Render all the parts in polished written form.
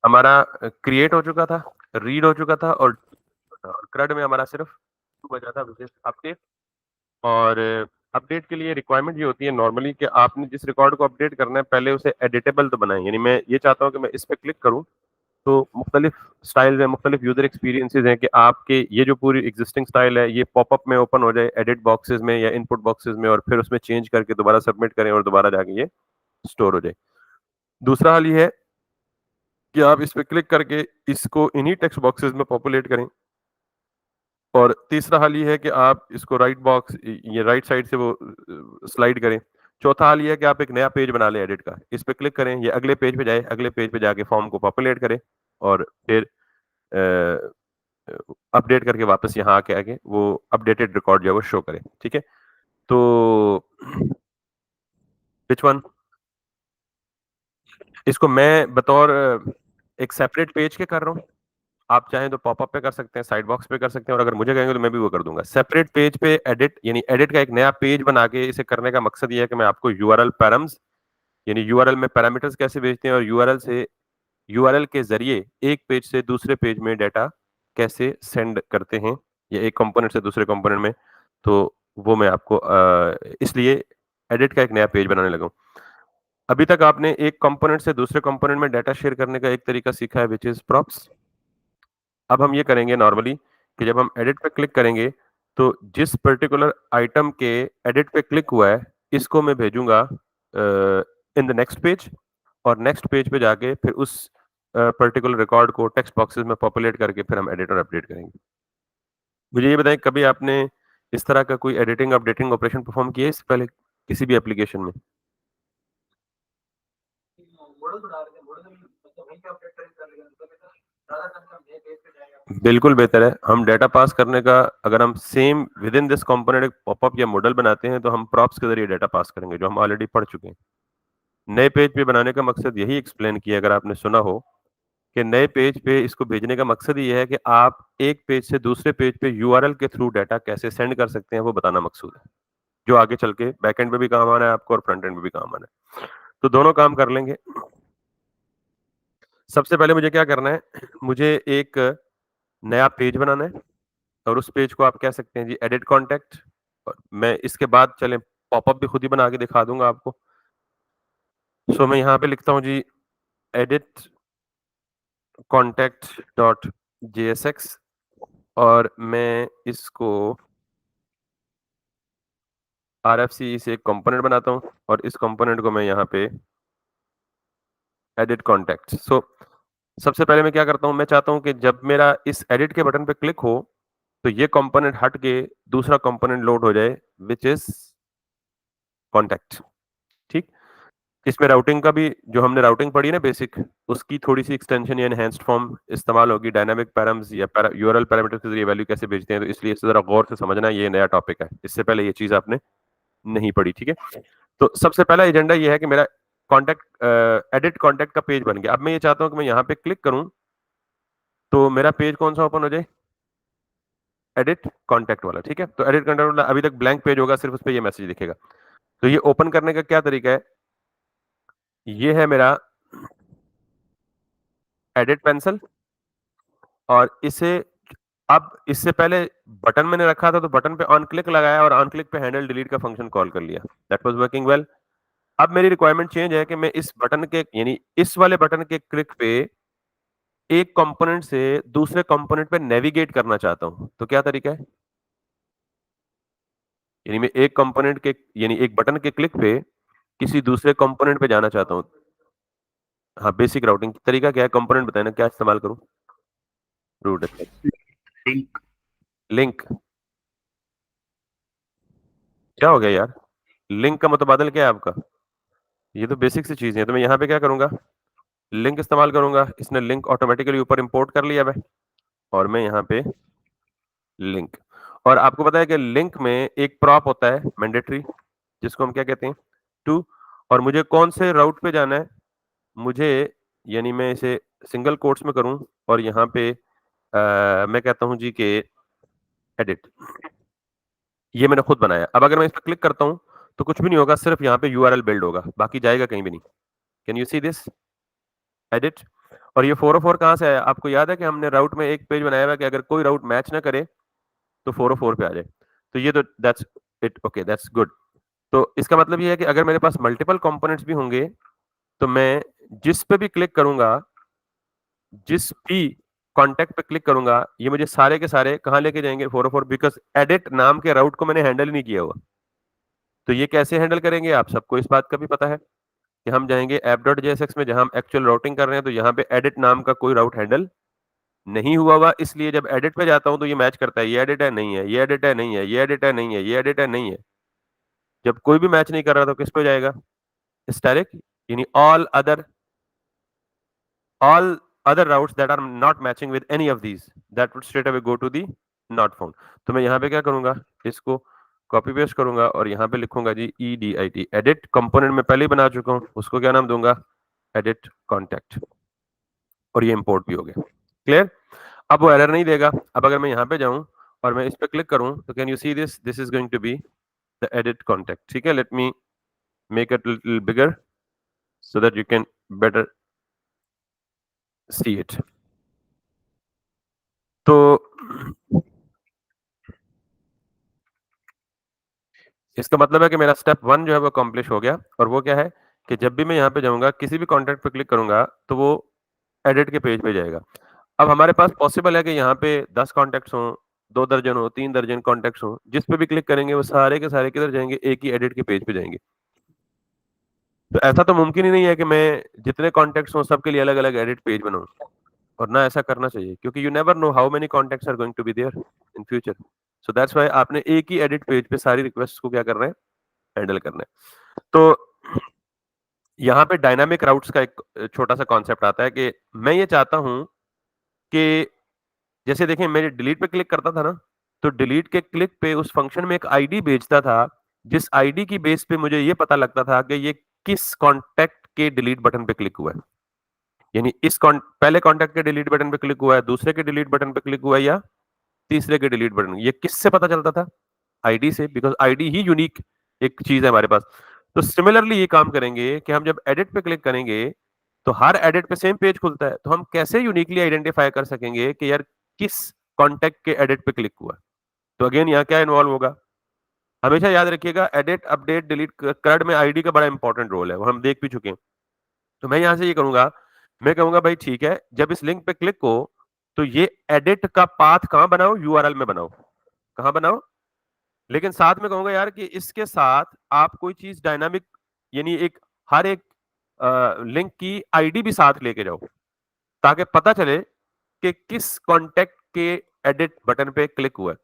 हमारा क्रिएट हो चुका था, रीड हो चुका था और CRUD में हमारा सिर्फ बचा था विच इज़ अपडेट। और अपडेट के लिए रिक्वायरमेंट ये होती है नॉर्मली कि आपने जिस रिकॉर्ड को अपडेट करना है पहले उसे एडिटेबल तो बनाएँ। यानी मैं ये चाहता हूँ कि मैं इस पे क्लिक करूँ तो मुख्तलिफ स्टाइल्स हैं, मुख्तलिफ यूज़र एक्सपीरियंसेस हैं कि आपके ये जो पूरी एक्जिस्टिंग स्टाइल है ये पॉपअप में ओपन हो जाए एडिट बॉक्सेस में या इनपुट बॉक्सेस में और फिर उसमें चेंज करके दोबारा सबमिट करें और दोबारा जाके ये स्टोर हो जाए। दूसरा हल ये है कि आप इस पे क्लिक करके इसको इन्हीं टेक्स्ट बॉक्सेस में पॉपुलेट करें। और तीसरा हल ये है कि आप इसको राइट बॉक्स ये राइट साइड से वो स्लाइड करें। चौथा हल ये है कि आप एक नया पेज बना लें एडिट का। इस पे क्लिक करें, ये अगले पेज पे जाए, अगले पेज पे जाके फॉर्म को पॉपुलेट करें और फिर अ, अपडेट करके वापस यहाँ आके आगे वो अपडेटेड रिकॉर्ड जो है वो शो करें। ठीक है? तो व्हिच वन? इसको मैं बतौर एक सेपरेट पेज के कर रहा हूँ। आप चाहें तो पॉपअप पे कर सकते हैं, साइड बॉक्स पे कर सकते हैं और अगर मुझे कहेंगे तो मैं भी वो कर दूँगा। सेपरेट पेज पे एडिट यानी एडिट का एक नया पेज बना के इसे करने का मकसद ये है कि मैं आपको यूआरएल पैरम्स यानी यूआरएल में पैरामीटर्स कैसे भेजते हैं और यूआरएल के ज़रिए एक पेज से दूसरे पेज में डेटा कैसे सेंड करते हैं, या एक कंपोनेंट से दूसरे कंपोनेंट में, तो वो मैं आपको इसलिए एडिट का एक नया पेज बनाने लगा हूँ। अभी तक आपने एक कंपोनेंट से दूसरे कंपोनेंट में डेटा शेयर करने का एक तरीका सीखा है व्हिच इज़ प्रॉप्स। अब हम ये करेंगे नॉर्मली कि जब हम एडिट पे क्लिक करेंगे, तो जिस पर्टिकुलर आइटम के एडिट पे क्लिक हुआ है, इसको मैं भेजूँगा इन द नेक्स्ट पेज और नेक्स्ट पेज पे जाके फिर उस पर्टिकुलर रिकॉर्ड को टेक्स्ट बॉक्सेस में पॉपुलेट करके फिर हम एडिट और अपडेट करेंगे। मुझे ये बताएँ कभी आपने इस तरह का कोई एडिटिंग अपडेटिंग ऑपरेशन परफॉर्म किया है इससे पहले किसी भी एप्लीकेशन में? बिल्कुल बेहतर है। हम डेटा पास करने का अगर हम सेम विदिन दिस कंपोनेंट एक पॉपअप या मॉडल बनाते हैं, तो हम प्रॉप्स के ज़रिए डेटा पास करेंगे, जो हम ऑलरेडी पढ़ चुके हैं। नए पेज पे बनाने का मकसद यही एक्सप्लेन किया अगर आपने सुना हो, कि नए पेज पे इसको भेजने का मकसद ये है कि आप एक पेज से दूसरे पेज पे यूआरएल के थ्रू डेटा कैसे सेंड कर सकते हैं, वो बताना मकसूद है। जो आगे चल के बैकएंड में भी काम आना है आपको और फ्रंट एंड में भी काम आना है। तो दोनों काम कर लेंगे। सबसे पहले मुझे क्या करना है, मुझे एक नया पेज बनाना है और उस पेज को आप कह सकते हैं जी एडिट कॉन्टैक्ट। और मैं इसके बाद चलें पॉपअप भी खुद ही बना के दिखा दूँगा आपको। सो मैं यहाँ पे लिखता हूँ जी एडिट कॉन्टैक्ट डॉट जेएसएक्स और मैं इसको आरएफसी से एक कंपोनेंट बनाता हूँ और इस कंपोनेंट को मैं यहाँ पे एडिट कॉन्टैक्ट। सो सबसे पहले मैं क्या करता हूँ, मैं चाहता हूँ कि जब मेरा इस एडिट के बटन पे क्लिक हो, तो ये कंपोनेंट हट के दूसरा कंपोनेंट लोड हो जाए व्हिच इज़ कॉन्टैक्ट। ठीक? इसमें राउटिंग का भी जो हमने राउटिंग पढ़ी है ना बेसिक, उसकी थोड़ी-सी एक्सटेंशन या एनहांस्ड फॉर्म इस्तेमाल होगी। डायनामिक पैराम्स या यूआरएल पैरामीटर्स के ज़रिए वैल्यू कैसे भेजते हैं, तो इसलिए इसे ज़रा गौर से समझना, ये नया टॉपिक है। इससे पहले ये चीज़ आपने नहीं पढ़ी, ठीक है? तो सबसे पहला एजेंडा ये है कि मेरा एडिट कॉन्टैक्ट का पेज बन गया। अब मैं ये चाहता हूँ कि मैं यहाँ पे क्लिक करूँ, तो मेरा पेज कौन-सा ओपन हो जाए? एडिट कॉन्टैक्ट वाला, ठीक है? तो एडिट कॉन्टैक्ट वाला अभी तक ब्लैंक पेज होगा, सिर्फ उसपे ये मैसेज दिखेगा। तो ये ओपन करने का क्या तरीका है? ये है मेरा एडिट पेंसिल और इसे अब इससे पहले बटन मैंने रखा था, तो बटन पे ऑन क्लिक लगाया और ऑन क्लिक पे हैंडल डिलीट का फंक्शन कॉल कर लिया। That was working well. अब मेरी रिक्वायरमेंट चेंज है कि मैं इस बटन के यानी इस वाले बटन के क्लिक पे एक कंपोनेंट से दूसरे कंपोनेंट पे नेविगेट करना चाहता हूँ। तो क्या तरीका है? यानी मैं एक कंपोनेंट के यानी एक बटन के क्लिक पे किसी दूसरे कंपोनेंट पे जाना चाहता हूँ। हाँ, बेसिक राउटिंग तरीका क्या है? कंपोनेंट बताएँ ना क्या इस्तेमाल करूँ? रूट लिंक लिंक क्या हो गया यार? लिंक का मुतबादल क्या है आपका? ये तो बेसिक सी चीज़ें हैं। तो मैं यहाँ पे क्या करूँगा? लिंक इस्तेमाल करूँगा। इसने लिंक ऑटोमैटिकली ऊपर इंपोर्ट कर लिया है और मैं यहाँ पे लिंक। और आपको पता है कि लिंक में एक प्रॉप होता है मैंडेटरी, जिसको हम क्या कहते हैं? टू। और मुझे कौन से राउट पे जाना है? मुझे यानी मैं इसे सिंगल कोट्स में करूँ और यहाँ पे मैं कहता हूँ जी कि एडिट। ये मैंने खुद बनाया। अब अगर मैं इस पे क्लिक करता हूँ, तो कुछ भी नहीं होगा, सिर्फ यहाँ पे यूआरएल बिल्ड होगा, बाकी जाएगा कहीं भी नहीं। Can you see this? Edit. और ये 404 कहाँ से आया? आपको याद है कि हमने राउट में एक पेज बनाया हुआ है कि अगर कोई राउट मैच ना करे तो 404 पे आ जाए। तो ये तो that's it, okay that's good. तो इसका मतलब ये है कि अगर मेरे पास मल्टीपल कंपोनेंट्स भी होंगे तो मैं जिस पे भी क्लिक करूंगा, जिस भी कॉन्टैक्ट पे क्लिक करूंगा, ये मुझे सारे के सारे कहां लेके जाएंगे? 404, बिकॉज एडिट नाम के राउट को मैंने हैंडल ही नहीं किया हुआ। तो ये कैसे हैंडल करेंगे? आप सबको इस बात का भी पता है कि हम जाएंगे app.jsx में, जहां हम एक्चुअल राउटिंग कर रहे हैं, तो यहाँ पे एडिट नाम का कोई राउट हैंडल नहीं हुआ, इसलिए जब एडिट पे जाता हूं तो ये मैच करता है, ये एडिट है नहीं है, ये एडिट है नहीं है, ये एडिट है नहीं है, ये एडिट है नहीं है। जब कोई भी मैच नहीं कर रहा तो किस पे जाएगा? स्टैटिक, यानी all other routes that are not matching with any of these, that would straight away go to the not found। तो मैं यहाँ पे क्या करूंगा? इसको कॉपी पेस्ट करूंगा और यहाँ पे लिखूंगा जी edit, एडिट कंपोनेंट में पहले ही बना चुका हूँ, उसको क्या नाम दूंगा? Edit contact. और ये इंपोर्ट भी हो गया। क्लियर? अब वो एरर नहीं देगा। अब अगर मैं यहाँ पे जाऊं और मैं इस पे क्लिक करूं तो can you see this is going to be the edit contact. ठीक है, let me make it little bigger so that you can better see it। तो इसका मतलब है कि मेरा स्टेप 1 जो है वो अकम्प्लिश हो गया। और वो क्या है कि जब भी मैं यहाँ पे जाऊंगा, किसी भी कॉन्टैक्ट पे क्लिक करूंगा तो वो एडिट के पेज पे जाएगा। अब हमारे पास पॉसिबल है कि यहाँ पे 10 कॉन्टैक्ट्स हों, 2 दर्जन हो, 3 दर्जन कॉन्टैक्ट्स हों, जिस पे भी क्लिक करेंगे वो सारे के सारे किधर जाएंगे? एक ही एडिट के पेज पे जाएंगे। तो ऐसा तो मुमकिन ही नहीं है कि मैं जितने कॉन्टैक्ट्स हों सबके लिए अलग अलग एडिट पेज बनाऊं, और ना ऐसा करना चाहिए, क्योंकि you never know how many contacts are going to be there in future. So that's why आपने एक ही एडिट पेज पे सारी रिक्वेस्ट को क्या करना है? हैंडल करना है। तो यहाँ पे डायनामिक राउट्स का एक छोटा सा कॉन्सेप्ट आता है कि मैं ये चाहता हूं कि जैसे देखिए मैं डिलीट पे क्लिक करता था ना, तो डिलीट के क्लिक पे उस फंक्शन में एक आईडी भेजता था, जिस आईडी की बेस पे मुझे ये पता लगता था कि ये किस कॉन्टैक्ट के डिलीट बटन पे क्लिक हुआ है। यानी पहले कॉन्टैक्ट के डिलीट बटन पे क्लिक हुआ है, दूसरे के डिलीट बटन पे क्लिक हुआ है, या तीसरे के डिलीट बटन। ये किससे पता चलता था? आईडी से, बिकॉज आईडी ही यूनिक एक चीज है हमारे पास। तो सिमिलरली ये काम करेंगे कि हम जब एडिट पे क्लिक करेंगे तो हर एडिट पे सेम पेज खुलता है, तो हम कैसे यूनिकली आइडेंटिफाई कर सकेंगे कि यार किस कॉन्टैक्ट के एडिट पे क्लिक हुआ? तो अगेन यहाँ क्या इन्वॉल्व होगा? हमेशा याद रखिएगा, एडिट अपडेट डिलीट करड में आईडी का बड़ा इंपॉर्टेंट रोल है, वो हम देख भी चुके हैं। तो मैं यहां से ये करूंगा, मैं कहूंगा भाई ठीक है, जब इस लिंक पे क्लिक हो तो ये एडिट का पाथ कहां बनाओ? यूआरएल में बनाओ। कहां बनाओ? लेकिन साथ में कहूंगा यार कि इसके साथ आप कोई चीज डायनामिक, यानी एक हर एक लिंक की आईडी भी साथ लेके जाओ, ताकि पता चले कि किस कॉन्टेक्ट के एडिट बटन पे क्लिक हुआ है।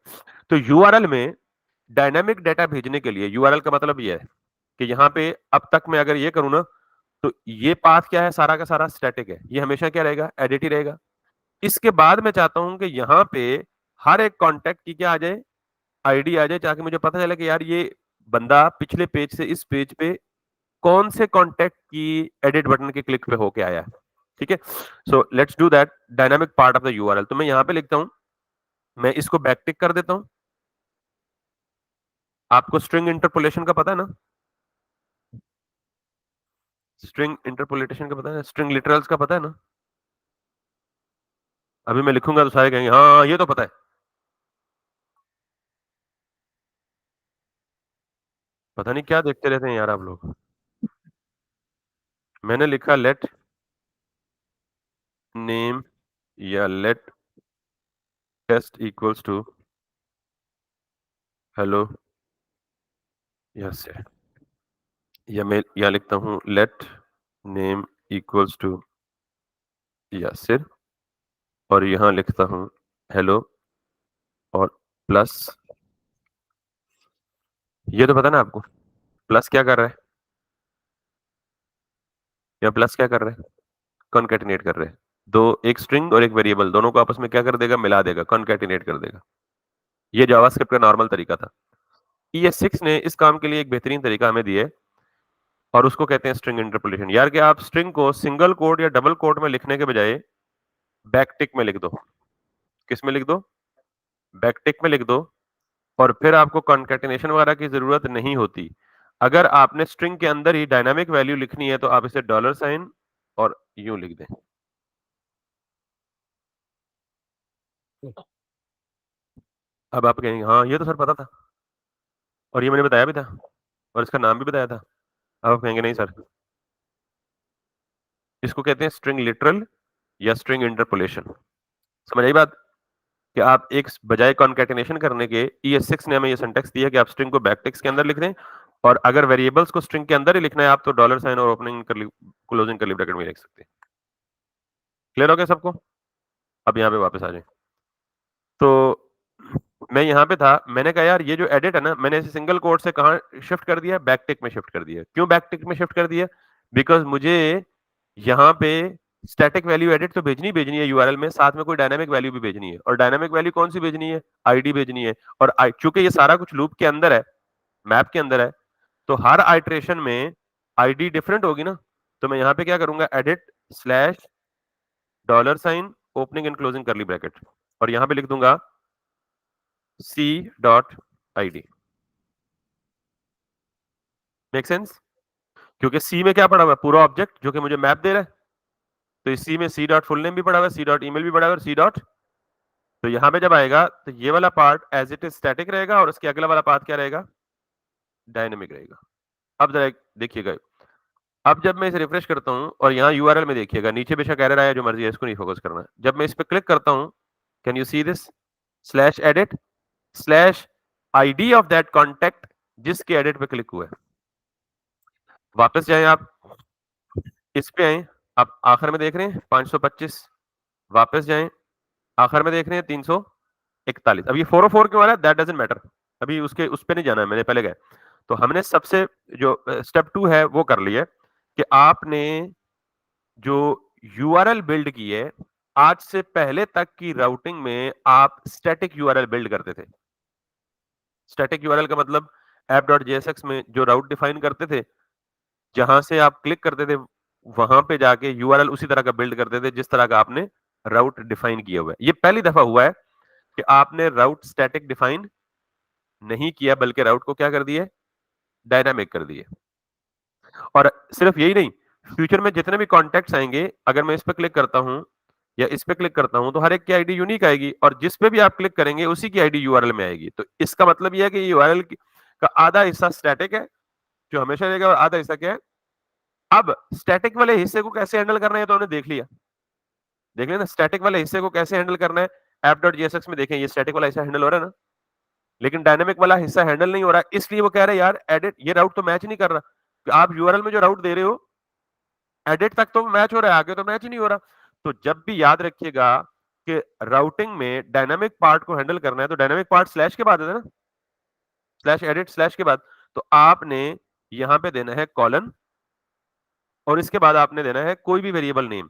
तो यूआरएल में डायनामिक डेटा भेजने के लिए, यूआरएल का मतलब ये है कि यहाँ पे अब तक मैं अगर ये करूँ ना, तो ये पाथ क्या है? सारा का सारा स्टैटिक है, ये हमेशा क्या रहेगा? एडिट ही रहेगा। इसके बाद मैं चाहता हूं कि यहाँ पे हर एक कॉन्टैक्ट की क्या आ जाए? आईडी आ जाए, ताकि मुझे पता चले कि यार ये बंदा पिछले पेज से इस पेज पे कौन से कॉन्टैक्ट की एडिट बटन के क्लिक पे होके आया है। ठीक है, so let's do that dynamic part of the URL. तो मैं यहाँ पे लिखता हूं, मैं इसको बैकटिक कर देता हूं। आपको स्ट्रिंग इंटरपोलेशन का पता है ना? स्ट्रिंग इंटरपोलेशन का पता है? स्ट्रिंग लिटरल्स का पता है ना? अभी मैं लिखूंगा तो सारे कहेंगे हाँ ये तो पता है। पता नहीं क्या देखते रहते हैं यार आप लोग। मैंने लिखा लेट नेम या let test equals to hello yes, या मैं यहाँ लिखता हूँ let name equals to Yasir, और यहाँ लिखता हूँ हेलो और प्लस। ये तो पता ना आपको, प्लस क्या कर रहा है? या प्लस क्या कर रहा है? कॉन्केटिनेट कर रहे हैं। दो, एक स्ट्रिंग और एक वेरिएबल, दोनों को आपस में क्या कर देगा? मिला देगा, कॉन्केटिनेट कर देगा। ये जावास्क्रिप्ट का नॉर्मल तरीका था। ES6 ने इस काम के लिए एक बेहतरीन तरीका हमें दिया है, और उसको कहते हैं स्ट्रिंग इंटरपोलेशन। यार कि आप स्ट्रिंग को सिंगल कोट या डबल कोट में लिखने के बजाय बैकटिक में लिख दो। किस में लिख दो? बैकटिक में लिख दो, और फिर आपको कॉन्केटिनेशन वगैरह की जरूरत नहीं होती। अगर आपने स्ट्रिंग के अंदर ही डायनामिक वैल्यू लिखनी है तो आप इसे डॉलर साइन और यूं लिख दें। अब आप कहेंगे हाँ, ये तो सर पता था और ये मैंने बताया भी था और इसका नाम भी बताया था। अब आप कहेंगे नहीं सर, इसको कहते हैं स्ट्रिंग लिटरल या स्ट्रिंग इंटरपोलेशन। समझ आई बात? कि आप एक बजाय कॉन्कैटिनेशन करने के ES6 ने हमें ये सिंटैक्स दिया कि आप स्ट्रिंग को बैकटिक्स के अंदर लिख दें और अगर वेरिएबल्स को स्ट्रिंग के अंदर ही लिखना है आप तो डॉलर साइन और ओपनिंग करली क्लोजिंग करली ब्रैकेट में लिख सकते हैं। क्लियर हो गया सबको? अब यहाँ पे वापस आ जाए। तो मैं यहाँ पे था, मैंने कहा यार ये जो एडिट है ना, मैंने इसे सिंगल कोट से कहाँ शिफ्ट कर दिया? बैकटिक में शिफ्ट कर दिया। क्यों बैकटिक में शिफ्ट कर दिया? बिकॉज मुझे यहाँ पे स्टैटिक वैल्यू एडिट तो भेजनी है यूआरएल में, साथ में कोई डायनामिक वैल्यू भी भेजनी है और डायनामिक वैल्यू कौन सी भेजनी है? आईडी भेजनी है और चूंकि ये सारा कुछ लूप के अंदर है, मैप के अंदर है, तो हर आइट्रेशन में आईडी डिफरेंट होगी ना। तो मैं यहाँ पे क्या करूंगा? Edit slash dollar sign opening and closing curly bracket और यहाँ पे लिख दूंगा c dot ID. Make sense? क्योंकि सी में क्या पड़ा हुआ है? पूरा ऑब्जेक्ट जो कि मुझे मैप दे रहा है। तो इस सी में सी डॉट फुल नेम भी पड़ा हुआ है, सी डॉट ईमेल भी पड़ा हुआ है और सी डॉट, तो यहां पे जब आएगा तो ये वाला part as it is static रहेगा और उसके अगला वाला पार्ट क्या रहेगा? डायनेमिक रहेगा। अब जरा देखिएगा, अब जब मैं इसे रिफ्रेश करता हूं और यहाँ यूआरएल में देखिएगा नीचे बेशक एरर आया, जो मर्जी है, इसको नहीं फोकस करना है। जब मैं इस पे क्लिक करता हूं, can you see this? Slash edit slash ID of that contact जिसके एडिट पे क्लिक हुआ है। वापस जाएं आप, इस पे आए, आप आखिर में देख रहे हैं 525, वापस जाएं, आखिर में देख रहे हैं 341। अब ये 404 क्यों आ रहा है? दैट डजंट मैटर, अभी उसके उस पे नहीं जाना है, मैंने पहले गए। तो हमने सबसे जो स्टेप 2 है वो कर लिया कि आपने जो यूआरएल बिल्ड की है, आज से पहले तक की राउटिंग में आप स्टैटिक यूआरएल बिल्ड करते थे। स्टैटिक यूआरएल का मतलब app.jsx में जो राउट डिफाइन करते थे, जहां से आप क्लिक करते थे वहां पे जाके यूआरएल उसी तरह का बिल्ड करते थे जिस तरह का आपने राउट डिफाइन किया हुआ है। ये पहली दफा हुआ है कि आपने राउट स्टैटिक डिफाइन नहीं किया बल्कि राउट को क्या कर दिया? डायनामिक कर दिए। और सिर्फ यही नहीं, फ्यूचर में जितने भी कॉन्टेक्ट्स आएंगे, अगर मैं इस पे क्लिक करता हूं या इस पे क्लिक करता हूं तो हर एक की आईडी यूनिक आएगी और जिस पे भी आप क्लिक करेंगे उसी की आईडी यूआरएल में आएगी। तो इसका मतलब यह है कि यूआरएल का आधा हिस्सा स्टैटिक है जो हमेशा रहेगा और आधा हिस्सा क्या है? अब स्टैटिक वाले हिस्से को कैसे हैंडल करना है तो उन्हें देख लिया ना, स्टैटिक वाले हिस्से को कैसे हैंडल करना है। app.jsx में देखें, ये स्टैटिक वाला हिस्सा हैंडल हो रहा है ना, लेकिन डायनामिक वाला हिस्सा हैंडल नहीं हो रहा, इसलिए वो कह रहे हैं यार एडिट, ये राउट तो मैच नहीं कर रहा। कि आप यूआरएल में जो राउट दे रहे हो एडिट तक तो मैच हो रहा है, आगे तो मैच ही नहीं हो रहा। तो जब भी याद रखिएगा कि राउटिंग में डायनामिक पार्ट को हैंडल करना है तो डायनामिक पार्ट स्लैश के बाद है ना, स्लैश एडिट स्लैश के बाद। तो आपने यहां पे देना है कॉलन और इसके बाद आपने देना है कोई भी वेरिएबल नेम,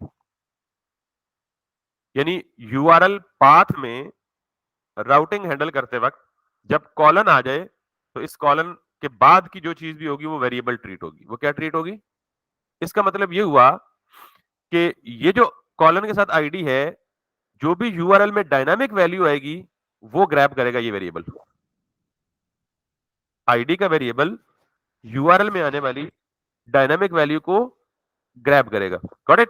यानी यूआरएल पाथ में राउटिंग हैंडल करते वक्त जब कॉलन आ जाए तो इस कॉलन के बाद की जो चीज भी होगी वो वेरिएबल ट्रीट होगी। वो क्या ट्रीट होगी? इसका मतलब ये हुआ कि ये जो कॉलन के साथ आईडी है, जो भी यूआरएल में डायनामिक वैल्यू आएगी वो ग्रैब करेगा ये वेरिएबल। आईडी का वेरिएबल यूआरएल में आने वाली डायनामिक वैल्यू को ग्रैब करेगा। Got it?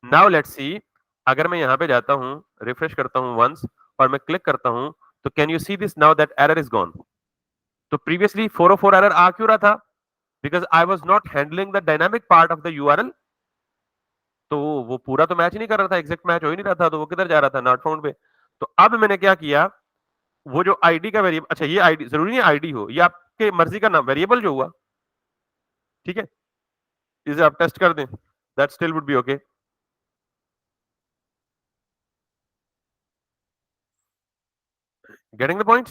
Now let's see, अगर मैं यहां पे जाता हूं, रिफ्रेश करता हूं वंस और मैं क्लिक करता हूं, तो can you see this? Now that error is gone. तो प्रीवियसली 404 एरर आ क्यों रहा था? Because I was not handling the dynamic part of the URL. तो वो पूरा तो मैच नहीं कर रहा था, एग्जैक्ट मैच हो ही नहीं रहा था, तो वो किधर जा रहा था? नॉट फाउंड पे। तो अब मैंने क्या किया, वो जो आईडी का वेरिएबल, अच्छा ये आईडी जरूरी नहीं आईडी हो, ये आपके मर्जी का नाम वेरिएबल जो हुआ, ठीक है, इसे आप टेस्ट कर दें, that still would be okay. Getting the point?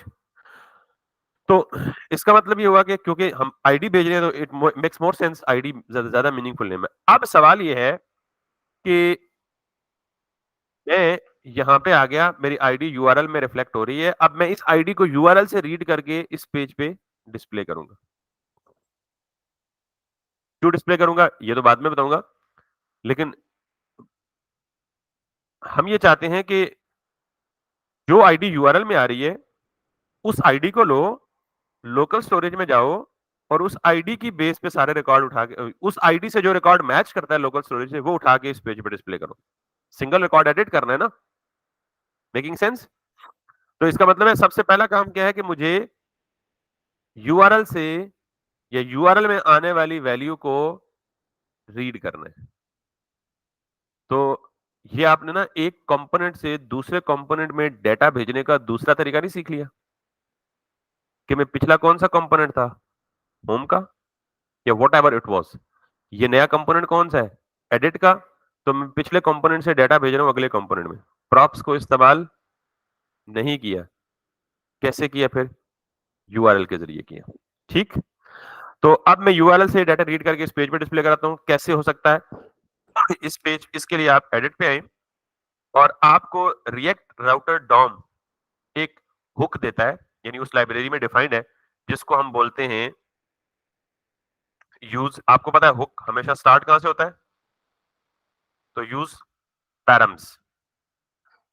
तो इसका मतलब ये हुआ कि क्योंकि हम आईडी भेज रहे हैं तो it makes more sense, ID ज्यादा मीनिंगफुल नेम है। अब सवाल ये है कि मैं यहाँ पे आ गया, मेरी आईडी यूआरएल में रिफ्लेक्ट हो रही है, अब मैं इस आईडी को यूआरएल से रीड करके इस पेज पे डिस्प्ले करूंगा। क्यों डिस्प्ले करूंगा ये तो बाद में बताऊंगा, लेकिन हम ये चाहते हैं कि जो आईडी यूआरएल में आ रही है उस आईडी को लो, लोकल स्टोरेज में जाओ और उस आईडी की बेस पे सारे रिकॉर्ड उठा के, उस आईडी से जो रिकॉर्ड मैच करता है लोकल स्टोरेज से, वो उठा के इस पेज पे डिस्प्ले करो। सिंगल रिकॉर्ड एडिट करना है ना? Making sense? तो इसका मतलब है सबसे पहला काम क्या है कि मुझे यूआरएल से या यूआरएल में आने वाली वैल्यू को रीड करना है। तो ये आपने ना एक कंपोनेंट से दूसरे कंपोनेंट में डेटा भेजने का दूसरा तरीका नहीं सीख लिया कि मैं पिछला कौन सा कंपोनेंट था, होम का या वॉट एवर इट वॉज, ये नया कंपोनेंट कौन सा है, एडिट का। तो मैं पिछले कंपोनेंट से डेटा भेज रहा हूं अगले कंपोनेंट में, प्रॉप्स को इस्तेमाल नहीं किया। कैसे किया फिर? यूआरएल के जरिए किया। ठीक, तो अब मैं यूआरएल से डाटा रीड करके इस पेज पे डिस्प्ले कराता हूं। कैसे हो सकता है? इस पेज, इसके लिए आप एडिट पे आए और आपको रिएक्ट राउटर डॉम एक हुक देता है, यानी उस लाइब्रेरी में डिफाइंड है, जिसको हम बोलते हैं यूज। आपको पता है हुक हमेशा स्टार्ट कहां से होता है? तो यूज पैरम्स।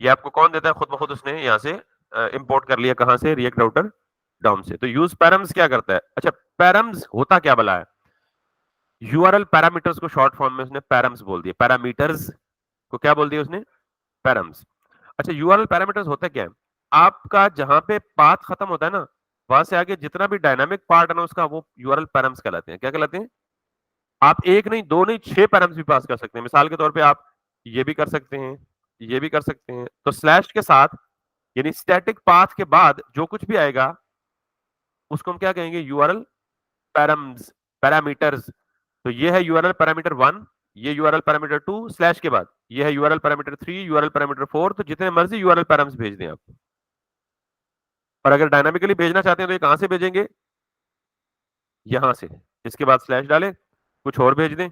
ये आपको कौन देता है? खुद ब खुद उसने यहां से इंपोर्ट कर लिया। कहां से? रिएक्ट राउटर डॉम से। तो यूज पैरम्स क्या करता है? अच्छा, पैरम्स होता क्या भला है? यूआरएल पैरामीटर्स को शॉर्ट फॉर्म में उसने पैरम्स बोल दिया। पैरामीटर्स को क्या बोल दिया उसने? पैरम्स। अच्छा, यूआरएल पैरामीटर्स होता क्या है? आपका जहां पे पाथ खत्म होता है ना, वहां से आगे जितना भी डायनामिक पार्ट है ना उसका, वो यूआरएल पैरम्स कहलाते हैं। क्या कहलाते हैं? आप एक नहीं, दो नहीं, 6 पैरम्स भी पास कर सकते हैं। मिसाल के तौर पे आप ये भी कर सकते हैं, ये भी कर सकते हैं। तो स्लैश के साथ, यानी स्टैटिक पाथ के बाद जो कुछ भी आएगा उसको हम क्या कहेंगे? URL params, parameters. तो ये है यूआरएल पैरामीटर 1, ये यूआरएल पैरामीटर 2 स्लैश के बाद, ये है यूआरएल पैरामीटर 3, यूआरएल पैरामीटर 4। तो जितने मर्जी यूआरएल पैराम्स भेज दें आप। और अगर डायनामिकली भेजना चाहते हैं तो ये कहां से भेजेंगे? यहां से। इसके बाद स्लैश डालें, कुछ और भेज दें,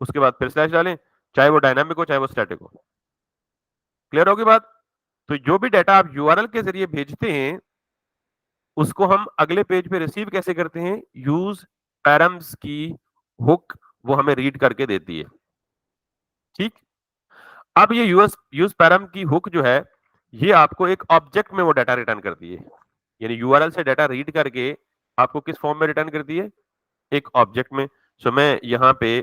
उसके बाद फिर स्लैश डालें, चाहे वो डायनामिक हो चाहे वो स्टैटिक हो। क्लियर होगी बात? तो जो भी डाटा आप यूआरएल के जरिए भेजते हैं उसको हम अगले पेज पे रिसीव कैसे करते हैं? यूज पैरम्स की हुक वो हमें रीड करके देती है। ठीक, अब ये यूज पैरम की हुक जो है, ये आपको एक ऑब्जेक्ट में वो डाटा रिटर्न करती है। यानी यूआरएल से डाटा रीड करके आपको किस फॉर्म में रिटर्न करती है? एक ऑब्जेक्ट में। सो मैं यहाँ पे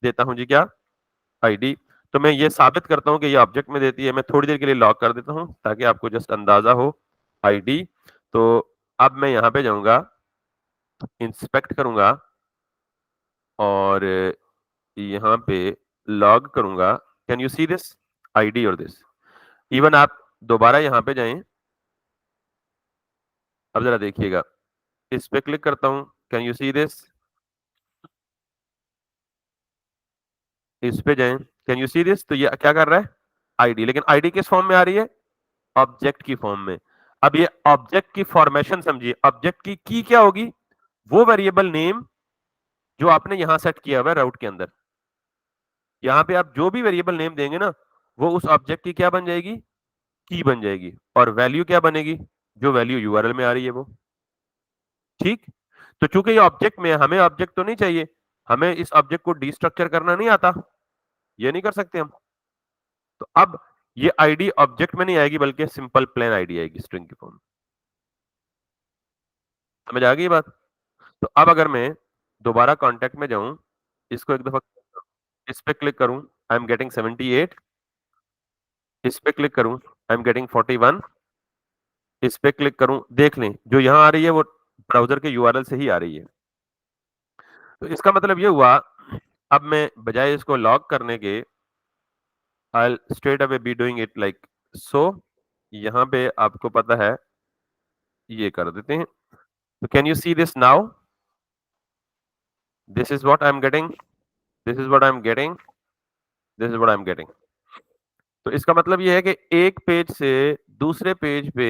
देता हूं जी क्या? आईडी। तो मैं ये साबित करता हूं कि ये ऑब्जेक्ट में देती है। मैं थोड़ी देर के लिए लॉक कर देता हूं ताकि आपको जस्ट अंदाजा हो। आईडी। तो अब मैं यहाँ पे जाऊंगा, इंस्पेक्ट करूंगा और यहाँ पे लॉग करूंगा। Can you see this ID और दिस? इवन आप दोबारा यहाँ पे जाएं, अब जरा देखिएगा, इस पे क्लिक करता हूं, कैन यू सी दिस? इस पे जाएं, कैन यू सी दिस? तो ये क्या कर रहा है? आईडी। लेकिन आईडी किस फॉर्म में आ रही है? ऑब्जेक्ट की फॉर्म में। अब ये ऑब्जेक्ट की फॉर्मेशन समझिए। ऑब्जेक्ट की क्या होगी? वो वेरिएबल नेम जो आपने यहां सेट किया हुआ है राउट के अंदर। यहां पे आप जो भी वेरिएबल नेम देंगे ना, वो उस ऑब्जेक्ट की क्या बन जाएगी? की बन जाएगी। और वैल्यू क्या बनेगी? जो वैल्यू यूआरएल में आ रही है वो। ठीक, तो चूंकि ये ऑब्जेक्ट में है, हमें ऑब्जेक्ट तो नहीं चाहिए, हमें इस ऑब्जेक्ट को डिस्ट्रक्चर करना नहीं आता, ये नहीं कर सकते हम। तो अब ये आईडी ऑब्जेक्ट में नहीं आएगी बल्कि सिंपल प्लेन आईडी आएगी स्ट्रिंग की फॉर्म। समझ आ गई बात? तो अब अगर मैं दोबारा कांटेक्ट में जाऊं, इसको एक दफा इस पे क्लिक करूं, आई एम गेटिंग 78। इस पे क्लिक करूं, आई एम गेटिंग 41। इस पे क्लिक करूं, देख लें जो यहां आ रही है वो ब्राउजर के यूआरएल से ही आ रही है। तो इसका मतलब ये हुआ, अब मैं बजाय इसको लॉग करने के, I straight away be doing it like so. यहाँ पे आपको पता है, ये कर देते हैं। तो can you see this now? This is what I am getting, this is what I am getting, this is what I am getting. तो इसका मतलब ये है कि एक पेज से दूसरे पेज पे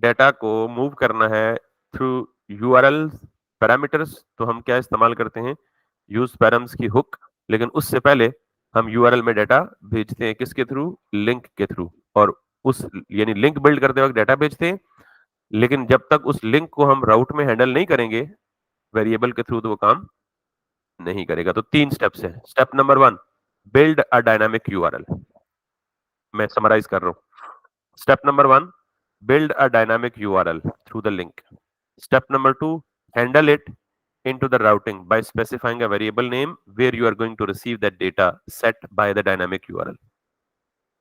डेटा को मूव करना है थ्रू यूआरएल पैरामीटर्स। तो हम क्या इस्तेमाल करते हैं? यूज पैरम्स की हुक। लेकिन उससे पहले हम यूआरएल में डाटा भेजते हैं किसके थ्रू? लिंक के थ्रू। और उस, यानी लिंक बिल्ड करते वक्त डाटा भेजते हैं, लेकिन जब तक उस लिंक को हम राउट में हैंडल नहीं करेंगे वेरिएबल के थ्रू, तो वो काम नहीं करेगा। तो 3 स्टेप्स है। Step number 1, build a dynamic URL. मैं समराइज कर रहा हूं। Step number 1, build a dynamic URL through the link. Step number 2, handle it into the routing by specifying a variable name where you are going to receive that data set by the dynamic URL.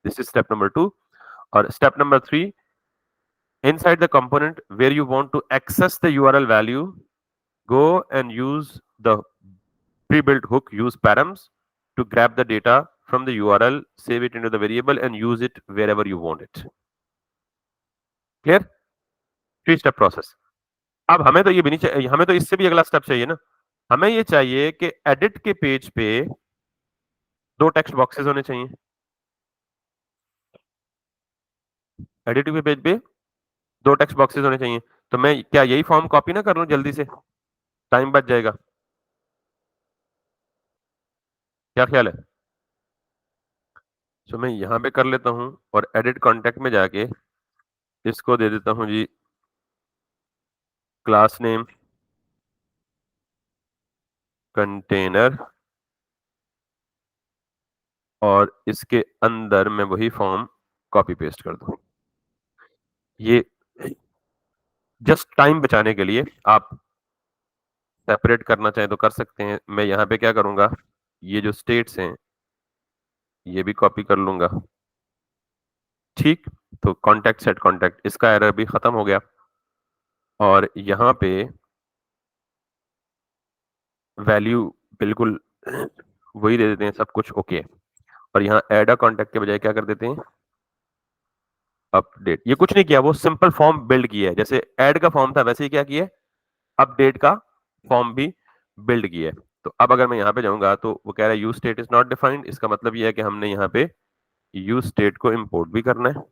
This is step number 2. Or step number 3, inside the component where you want to access the URL value, go and use the pre-built hook, use params to grab the data from the URL, save it into the variable and use it wherever you want it. Clear? 3 step process. अब हमें तो ये भी नहीं चाहिए, हमें तो इससे भी अगला स्टेप चाहिए ना। हमें ये चाहिए कि एडिट के पेज पे 2 टेक्स्ट बॉक्सेस होने चाहिए। एडिट के पेज पे 2 टेक्स्ट बॉक्सेस होने चाहिए। तो मैं क्या यही फॉर्म कॉपी ना कर लूं जल्दी से? टाइम बच जाएगा। क्या ख्याल है? तो मैं यहां पे कर लेता हूं और एडिट कॉन्टेक्ट में जाके इसको दे देता हूं जी क्लास नेम कंटेनर और इसके अंदर मैं वही फॉर्म कॉपी पेस्ट कर दूं। ये जस्ट टाइम बचाने के लिए आप सेपरेट करना चाहें तो कर सकते हैं। मैं यहाँ पे क्या करूंगा, ये जो स्टेट्स हैं ये भी कॉपी कर लूंगा। ठीक, तो कॉन्टेक्ट सेट कॉन्टेक्ट इसका एरर भी खत्म हो गया और यहाँ पे वैल्यू बिल्कुल वही दे देते हैं, सब कुछ ओके। और यहाँ ऐड अ कॉन्टेक्ट के बजाय क्या कर देते हैं, अपडेट। ये कुछ नहीं किया, वो सिंपल फॉर्म बिल्ड किया है। जैसे ऐड का फॉर्म था वैसे ही क्या किया है, अपडेट का फॉर्म भी बिल्ड किया है। तो अब अगर मैं यहाँ पे जाऊंगा तो वो कह रहा है use state is not defined. इसका मतलब ये है कि हमने यहाँ पे यूज स्टेट को इंपोर्ट भी करना है।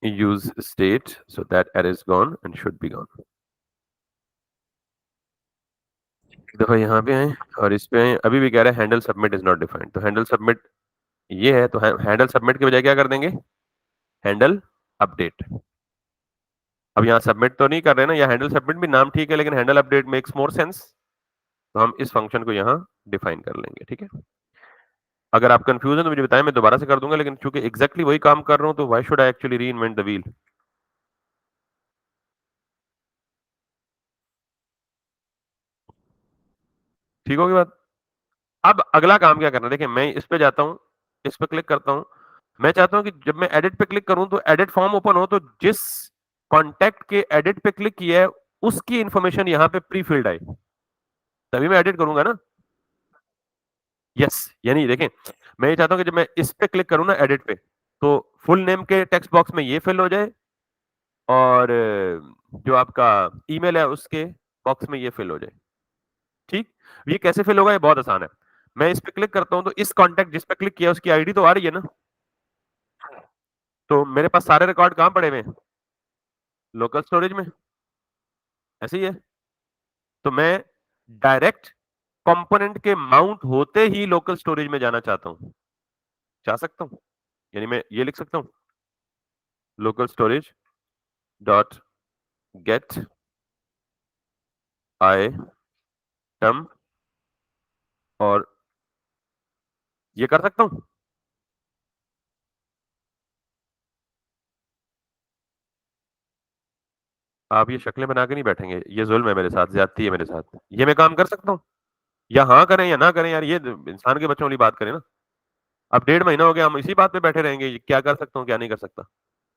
Use state so that error is gone and should be gone. देखो यहाँ पे आए और इस पे आए, अभी भी कह रहा है handle submit is not defined. तो हैंडल सबमिट ये है, तो हैंडल सबमिट के बजाय क्या कर देंगे, हैंडल अपडेट। अब यहाँ सबमिट तो नहीं कर रहे ना, या हैंडल सबमिट भी नाम ठीक है लेकिन handle update makes more sense. तो हम इस फंक्शन को यहाँ डिफाइन कर लेंगे। ठीक है, अगर आप कंफ्यूज हैं तो मुझे बताएं, मैं दोबारा से कर दूंगा, लेकिन चूंकि एग्जैक्टली वही काम कर रहा हूं तो व्हाई शुड आई एक्चुअली री इन्वेंट द व्हील। ठीक होगी बात। अब अगला काम क्या करना है, देखिए मैं इस पे जाता हूं, इस पे क्लिक करता हूं। मैं चाहता हूं कि जब मैं एडिट पे क्लिक करूं तो एडिट फॉर्म ओपन हो, तो जिस कॉन्टेक्ट के एडिट पे क्लिक किया है उसकी इंफॉर्मेशन यहाँ पे प्री फिल्ड आए, तभी मैं एडिट करूंगा ना। यस, यानी देखें, मैं ये चाहता हूं कि जब मैं इस पे क्लिक करूं ना एडिट पे, तो फुल नेम के टेक्स्ट बॉक्स में ये फिल हो जाए और जो आपका ईमेल है उसके बॉक्स में ये फिल हो जाए। ठीक, ये कैसे फिल होगा, ये बहुत आसान है। मैं इस पे क्लिक करता हूं तो इस कॉन्टेक्ट जिस पे क्लिक किया उसकी आईडी तो आ रही है ना। तो मेरे पास सारे रिकॉर्ड कहां पड़े हुए हैं, लोकल स्टोरेज में। ऐसे ही है, तो मैं डायरेक्ट कंपोनेंट के माउंट होते ही लोकल स्टोरेज में जाना चाहता हूं, जा सकता हूं। यानी मैं ये लिख सकता हूं, local storage dot gate item, और ये कर सकता हूं। आप ये शक्लें बना के नहीं बैठेंगे, ये जुल्म है मेरे साथ, ज्यादती है मेरे साथ। ये मैं काम कर सकता हूँ, या हाँ करें या ना करें यार, ये इंसान के बच्चों वाली बात करें ना। अब 1.5 महीना हो गया हम इसी बात पे बैठे रहेंगे, ये क्या कर सकता हूँ क्या नहीं कर सकता।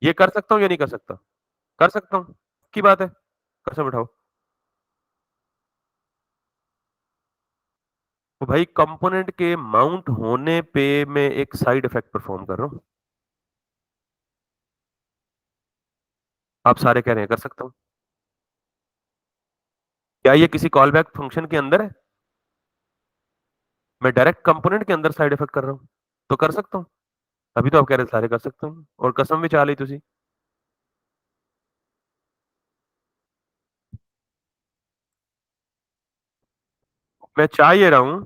ये कर सकता हूँ या नहीं कर सकता, कर सकता हूँ की बात है, कसम उठाओ। तो भाई कंपोनेंट के माउंट होने पे मैं एक साइड इफेक्ट परफॉर्म कर रहा हूँ। आप सारे कह रहे हैं कर सकता हूँ, क्या ये किसी कॉल बैक फंक्शन के अंदर है? मैं डायरेक्ट कंपोनेंट के अंदर साइड इफेक्ट कर रहा हूँ, तो कर सकता हूँ। अभी तो आप कह रहे सारे कर सकता हूँ और कसम भी चाह ली तुसी। मैं चाह ये रहा हूं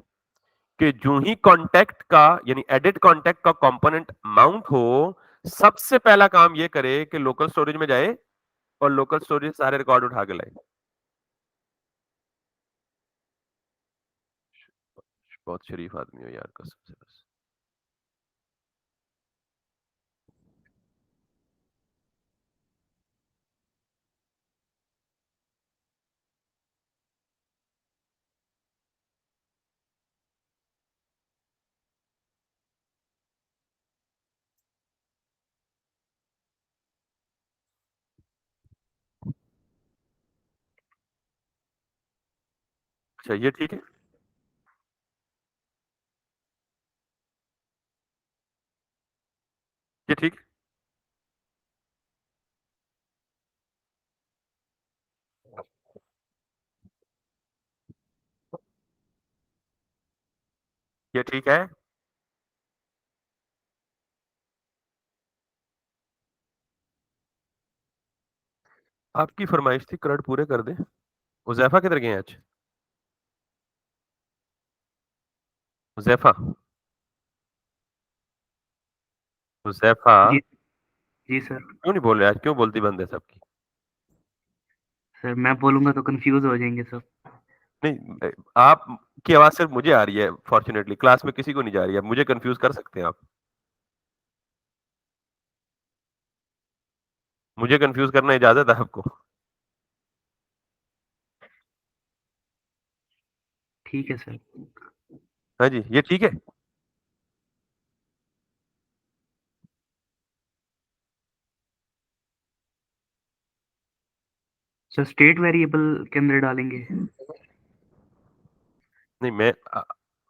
कि जो ही कांटेक्ट का यानी एडिट कांटेक्ट का कंपोनेंट माउंट हो, सबसे पहला काम ये करे कि लोकल स्टोरेज में जाए और लोकल स्टोरेज सारे रिकॉर्ड उठा के लाए। बहुत शरीफ आदमी हो यार, कसम से बस। अच्छा ये ठीक है, ये ठीक है, ये ठीक है। आपकी फरमाइश थी कलर्ड पूरे कर दें। हुज़ैफा किधर गए हैं आज? हुज़ैफा, हुज़ैफा जी। जी सर। क्यों नहीं बोल रहे आज? क्यों बोलती बंद है सबकी? सर मैं बोलूंगा तो कंफ्यूज हो जाएंगे सब। नहीं आपकी आवाज़ सिर्फ मुझे आ रही है फॉर्च्यूनेटली, क्लास में किसी को नहीं जा रही है। मुझे कन्फ्यूज़ कर सकते हैं आप। मुझे कन्फ्यूज़ करना इजाज़त है आपको? ठीक है सर। हाँ जी, ये ठीक है? सर स्टेट वेरिएबल के अंदर डालेंगे। नहीं मैं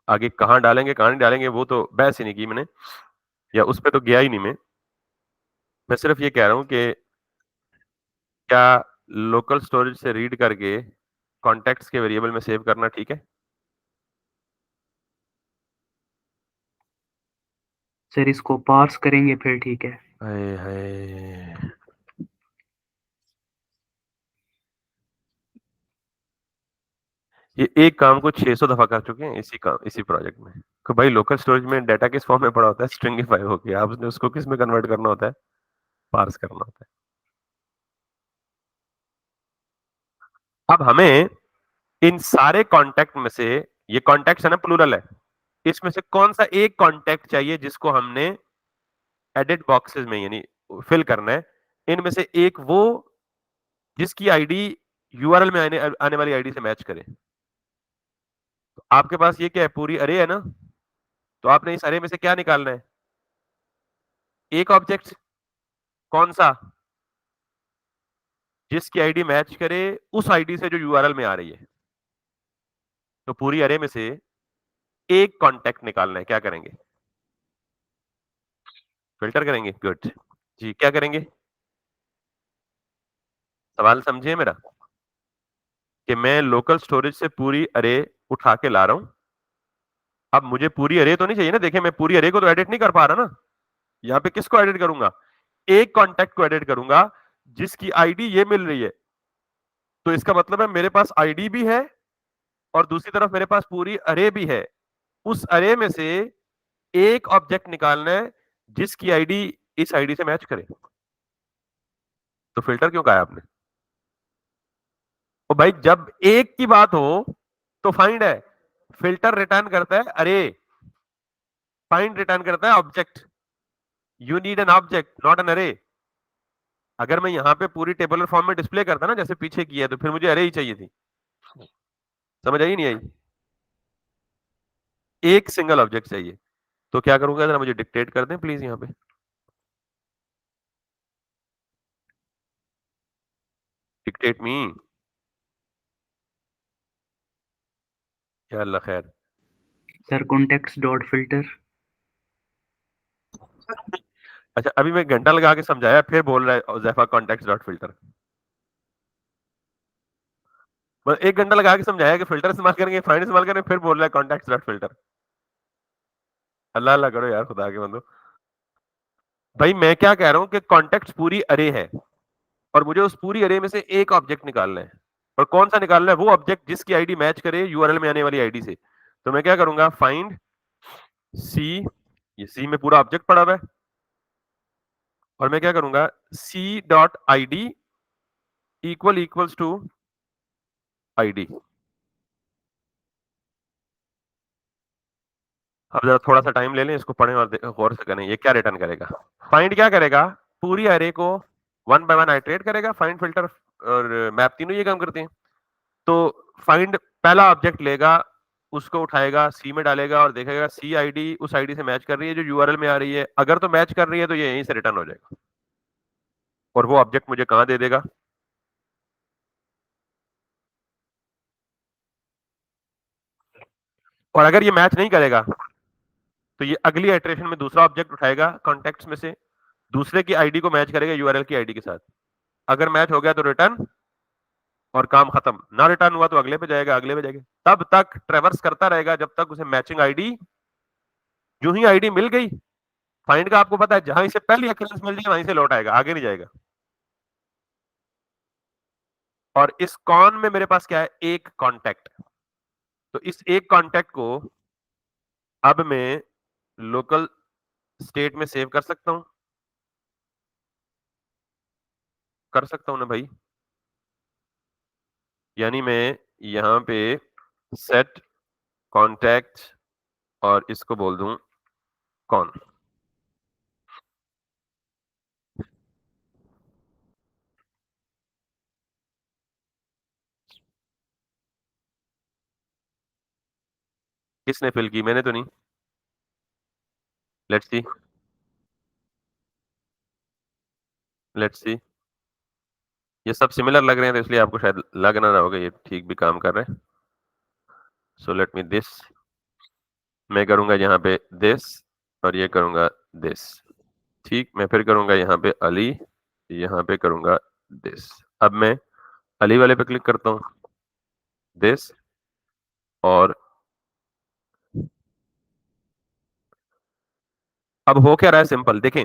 आगे कहाँ डालेंगे, कहाँ नहीं डालेंगे वो तो बहस ही नहीं की मैंने, या उस पे तो गया ही नहीं मैं। मैं सिर्फ ये कह रहा हूँ कि क्या लोकल स्टोरेज से रीड करके कॉन्टेक्ट्स के वेरिएबल में सेव करना ठीक है? सर इसको पार्स करेंगे फिर ठीक है। हाय हाय! ये एक काम को 600 दफ़ा कर चुके हैं इसी प्रोजेक्ट में। कि भाई लोकल स्टोरेज में डाटा किस फॉर्म में पड़ा होता है? स्ट्रिंगिफाई होके आपने उसको किस में कन्वर्ट करना होता है? पार्स करना होता है। अब हमें इन सारे कॉन्टैक्ट में से, ये कॉन्टैक्ट्स है ना, प्लूरल है, इसमें से कौन-सा एक कॉन्टैक्ट चाहिए जिसको हमने एडिट बॉक्सेस में यानी फिल करना है। इनमें से एक वो जिसकी आईडी यूआरएल में आने वाली आईडी से मैच करे। तो आपके पास ये क्या है, पूरी अरे है ना? तो आपने इस अरे में से क्या निकालना है? एक ऑब्जेक्ट, कौन-सा? जिसकी आईडी मैच करे उस आईडी से जो यूआरएल में आ रही है। तो पूरी अरे में से एक कॉन्टैक्ट निकालना है, क्या करेंगे? फिल्टर करेंगे, गुड। जी, क्या करेंगे? सवाल समझिए मेरा, कि मैं लोकल स्टोरेज से पूरी अरे उठा के ला रहा हूँ। अब मुझे पूरी अरे तो नहीं चाहिए ना, देखिए मैं पूरी अरे को तो एडिट नहीं कर पा रहा ना। यहाँ पे किसको एडिट करूंगा? एक कॉन्टैक्ट को एडिट करूंगा जिसकी आईडी ये मिल रही है। तो इसका मतलब है मेरे पास आईडी भी है और दूसरी तरफ मेरे पास पूरी अरे भी है। उस अरे में से एक ऑब्जेक्ट निकालना है जिसकी आईडी इस आईडी से मैच करे। तो फिल्टर क्यों कहा है आपने? तो भाई जब एक की बात हो तो फाइंड है, फिल्टर रिटर्न करता है अरे, फाइंड रिटर्न करता है object. You need an object not an अरे। अगर मैं यहाँ पे पूरी टेबुलर फॉर्म में डिस्प्ले करता ना जैसे पीछे किया, तो फिर मुझे अरे ही चाहिए थी। समझ आई नहीं आई? एक सिंगल ऑब्जेक्ट चाहिए। तो क्या करूंगा, जरा मुझे डिक्टेट कर दें प्लीज यहाँ पे। डिक्टेट मी। या अल्लाह खैर। Sir context dot filter. अच्छा अभी मैं घंटा लगा के समझाया, फिर बोल रहा है जैफा कॉन्टेक्स्ट डॉट फिल्टर। बस एक घंटा लगा के समझाया कि फिल्टर इस्तेमाल करेंगे, फाइंड इस्तेमाल करेंगे, फिर बोल रहा है कॉन्टेक्स्ट डॉट फिल्टर। अल्लाह अल्लाह करो यार, खुदा के बंदो। भाई मैं क्या कह रहा हूं कि कॉन्टेक्स्ट पूरी अरे है और मुझे उस पूरी अरे में से एक ऑब्जेक्ट निकालना है। और कौन सा निकालना है? वो ऑब्जेक्ट जिसकी आईडी मैच करे यूआरएल में आने वाली आईडी से। तो मैं क्या करूंगा, फाइंड सी, ये सी में पूरा ऑब्जेक्ट पड़ा हुआ है, और मैं क्या करूंगा, c dot ID equals to ID. अब जरा थोड़ा सा टाइम ले लें, इसको पढ़ें और गौर से करें ये क्या रिटर्न करेगा। फाइंड क्या करेगा, पूरी अरे को वन बाय वन आइटरेट करेगा। फाइंड, फिल्टर और मैप तीनों ये काम करते हैं। तो फाइंड पहला ऑब्जेक्ट लेगा, उसको उठाएगा, सी में डालेगा और देखेगा सी आईडी उस आईडी से मैच कर रही है जो यूआरएल में आ रही है। अगर तो मैच कर रही है तो ये यहीं से रिटर्न हो जाएगा। और वो ऑब्जेक्ट मुझे कहां दे देगा? और अगर ये मैच नहीं करेगा तो ये अगली इटरेशन में दूसरा ऑब्जेक्ट उठाएगा कॉन्टेक्ट्स में से, दूसरे की आईडी को मैच करेगा यूआरएल की आईडी के साथ। अगर मैच हो गया तो रिटर्न, और काम खत्म। ना रिटर्न हुआ तो अगले पे जाएगा, अगले पे जाएगा, तब तक ट्रेवर्स करता रहेगा जब तक उसे मैचिंग आईडी, जो ही आईडी मिल गई, फाइंड का आपको पता है जहां इसे पहली अक्रेंस मिल जाए वहीं से लौट आएगा, आगे नहीं जाएगा। और इस कॉन में मेरे पास क्या है, एक कॉन्टेक्ट। तो इस एक कॉन्टेक्ट को अब मैं लोकल स्टेट में सेव कर सकता हूं, कर सकता हूं ना भाई। यानी मैं यहां पे सेट कॉन्टैक्ट और इसको बोल दूं कौन। किसने फिल की, मैंने तो नहीं। Let's see, let's see. ये सब सिमिलर लग रहे हैं तो इसलिए आपको शायद लग ना रहा होगा ये ठीक भी काम कर रहे हैं। सो लेट मी दिस, मैं करूंगा यहाँ पे दिस, और ये करूंगा दिस। ठीक, मैं फिर करूंगा यहाँ पे अली, यहाँ पे करूंगा दिस। अब मैं अली वाले पे क्लिक करता हूँ, दिस, और अब हो क्या रहा है, सिंपल देखें।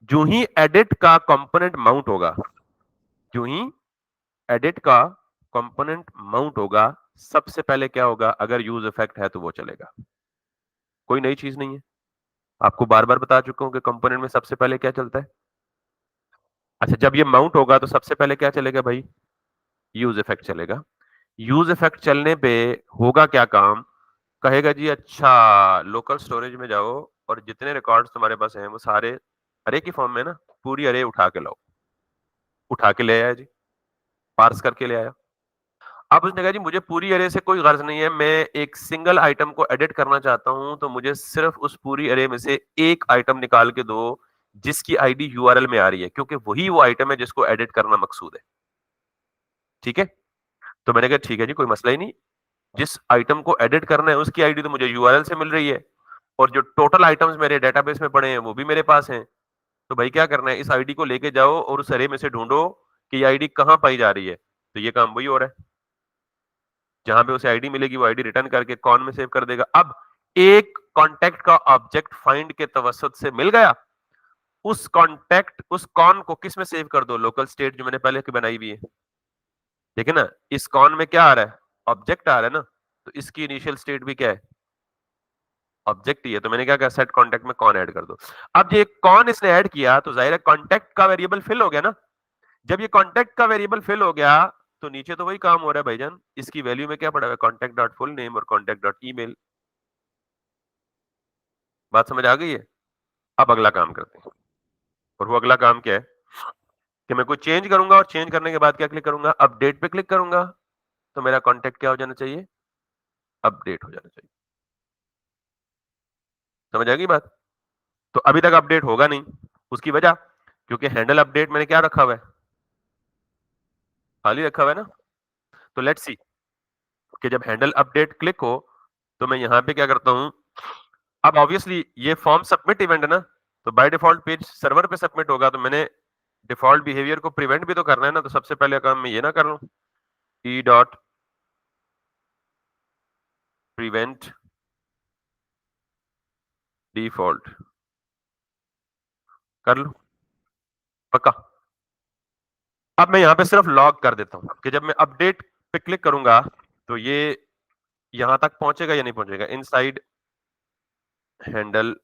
जो ही एडिट का कंपोनेंट माउंट होगा, जो ही एडिट का कंपोनेंट माउंट होगा, सबसे पहले क्या होगा, अगर यूज इफेक्ट है तो वो चलेगा। कोई नई चीज नहीं है, आपको बार बार बता चुका हूं कि कंपोनेंट में सबसे पहले क्या चलता है। अच्छा, जब ये माउंट होगा तो सबसे पहले क्या चलेगा भाई, यूज इफेक्ट चलेगा। यूज इफेक्ट चलने पे होगा क्या काम, कहेगा जी अच्छा लोकल स्टोरेज में जाओ और जितने रिकॉर्ड्स तुम्हारे पास हैं वो सारे अरे की फॉर्म में ना, पूरी अरे उठा के लाओ। उठा के ले आया जी, पार्स करके ले आया। अब उसने कहा जी मुझे पूरी अरे से कोई गर्ज नहीं है, मैं एक सिंगल आइटम को एडिट करना चाहता हूं, तो मुझे सिर्फ उस पूरी अरे में से एक आइटम निकाल के दो जिसकी आईडी यूआरएल में आ रही है, क्योंकि वही वो आइटम है जिसको एडिट करना मकसूद है। ठीक है, तो मैंने कहा ठीक है जी, कोई मसला ही नहीं। जिस आइटम को एडिट करना है उसकी आईडी तो मुझे यूआरएल से मिल रही है, और जो टोटल आइटम्स मेरे डेटाबेस में पड़े हैं वो भी मेरे पास हैं। तो भाई क्या करना है, इस आईडी को लेके जाओ और उस अरे में से ढूंढो कि ये आईडी कहां पाई जा रही है। तो ये काम वही हो रहा है, जहां पे उसे आईडी मिलेगी वो आईडी रिटर्न करके कॉन में सेव कर देगा। अब एक कॉन्टेक्ट का ऑब्जेक्ट फाइंड के तवसत से मिल गया, उस कॉन्टेक्ट उस कॉन को किस में सेव कर दो, लोकल स्टेट जो मैंने पहले की बनाई हुई है। ठीक है ना, इस कॉन में क्या आ रहा है, ऑब्जेक्ट आ रहा है ना, तो इसकी इनिशियल स्टेट भी क्या है, ऑब्जेक्ट ही है। तो मैंने क्या कहा, सेट कॉन्टेक्ट में कौन ऐड कर दो। अब ये कौन इसने ऐड किया तो जाहिर है कॉन्टेक्ट का वेरिएबल फिल हो गया ना। जब ये कॉन्टेक्ट का वेरिएबल फिल हो गया तो नीचे तो वही काम हो रहा है भाईजान, इसकी वैल्यू में क्या पड़ा हुआ है, कॉन्टेक्ट डॉट फुल नेम और कॉन्टेक्ट डॉट ईमेल। बात समझ आ गई है। अब अगला काम करते हैं, और वो अगला काम क्या है कि मैं कोई चेंज करूंगा, और चेंज करने के बाद क्या क्लिक करूंगा, अपडेट पे क्लिक करूंगा। तो मेरा कॉन्टेक्ट क्या हो जाना चाहिए, अपडेट हो जाना चाहिए। समझ आ गई बात। तो अभी तक अपडेट होगा नहीं, उसकी वजह, क्योंकि हैंडल अपडेट मैंने क्या रखा हुआ है, खाली रखा हुआ है ना। तो लेट्स सी कि जब हैंडल अपडेट क्लिक हो तो मैं यहां पे क्या करता हूं। अब ऑब्वियसली ये फॉर्म सबमिट इवेंट है ना, तो बाय डिफॉल्ट पेज सर्वर पे सबमिट होगा, तो मैंने डिफॉल्ट बिहेवियर को प्रिवेंट भी तो करना है ना। तो सबसे पहले काम मैं ये ना कर लूं, ई डॉट प्रिवेंट डिफॉल्ट कर लूं, पक्का। अब मैं यहां पे सिर्फ लॉग कर देता हूं कि जब मैं अपडेट पे क्लिक करूंगा तो ये यहां तक पहुंचेगा या नहीं पहुंचेगा, इनसाइड हैंडल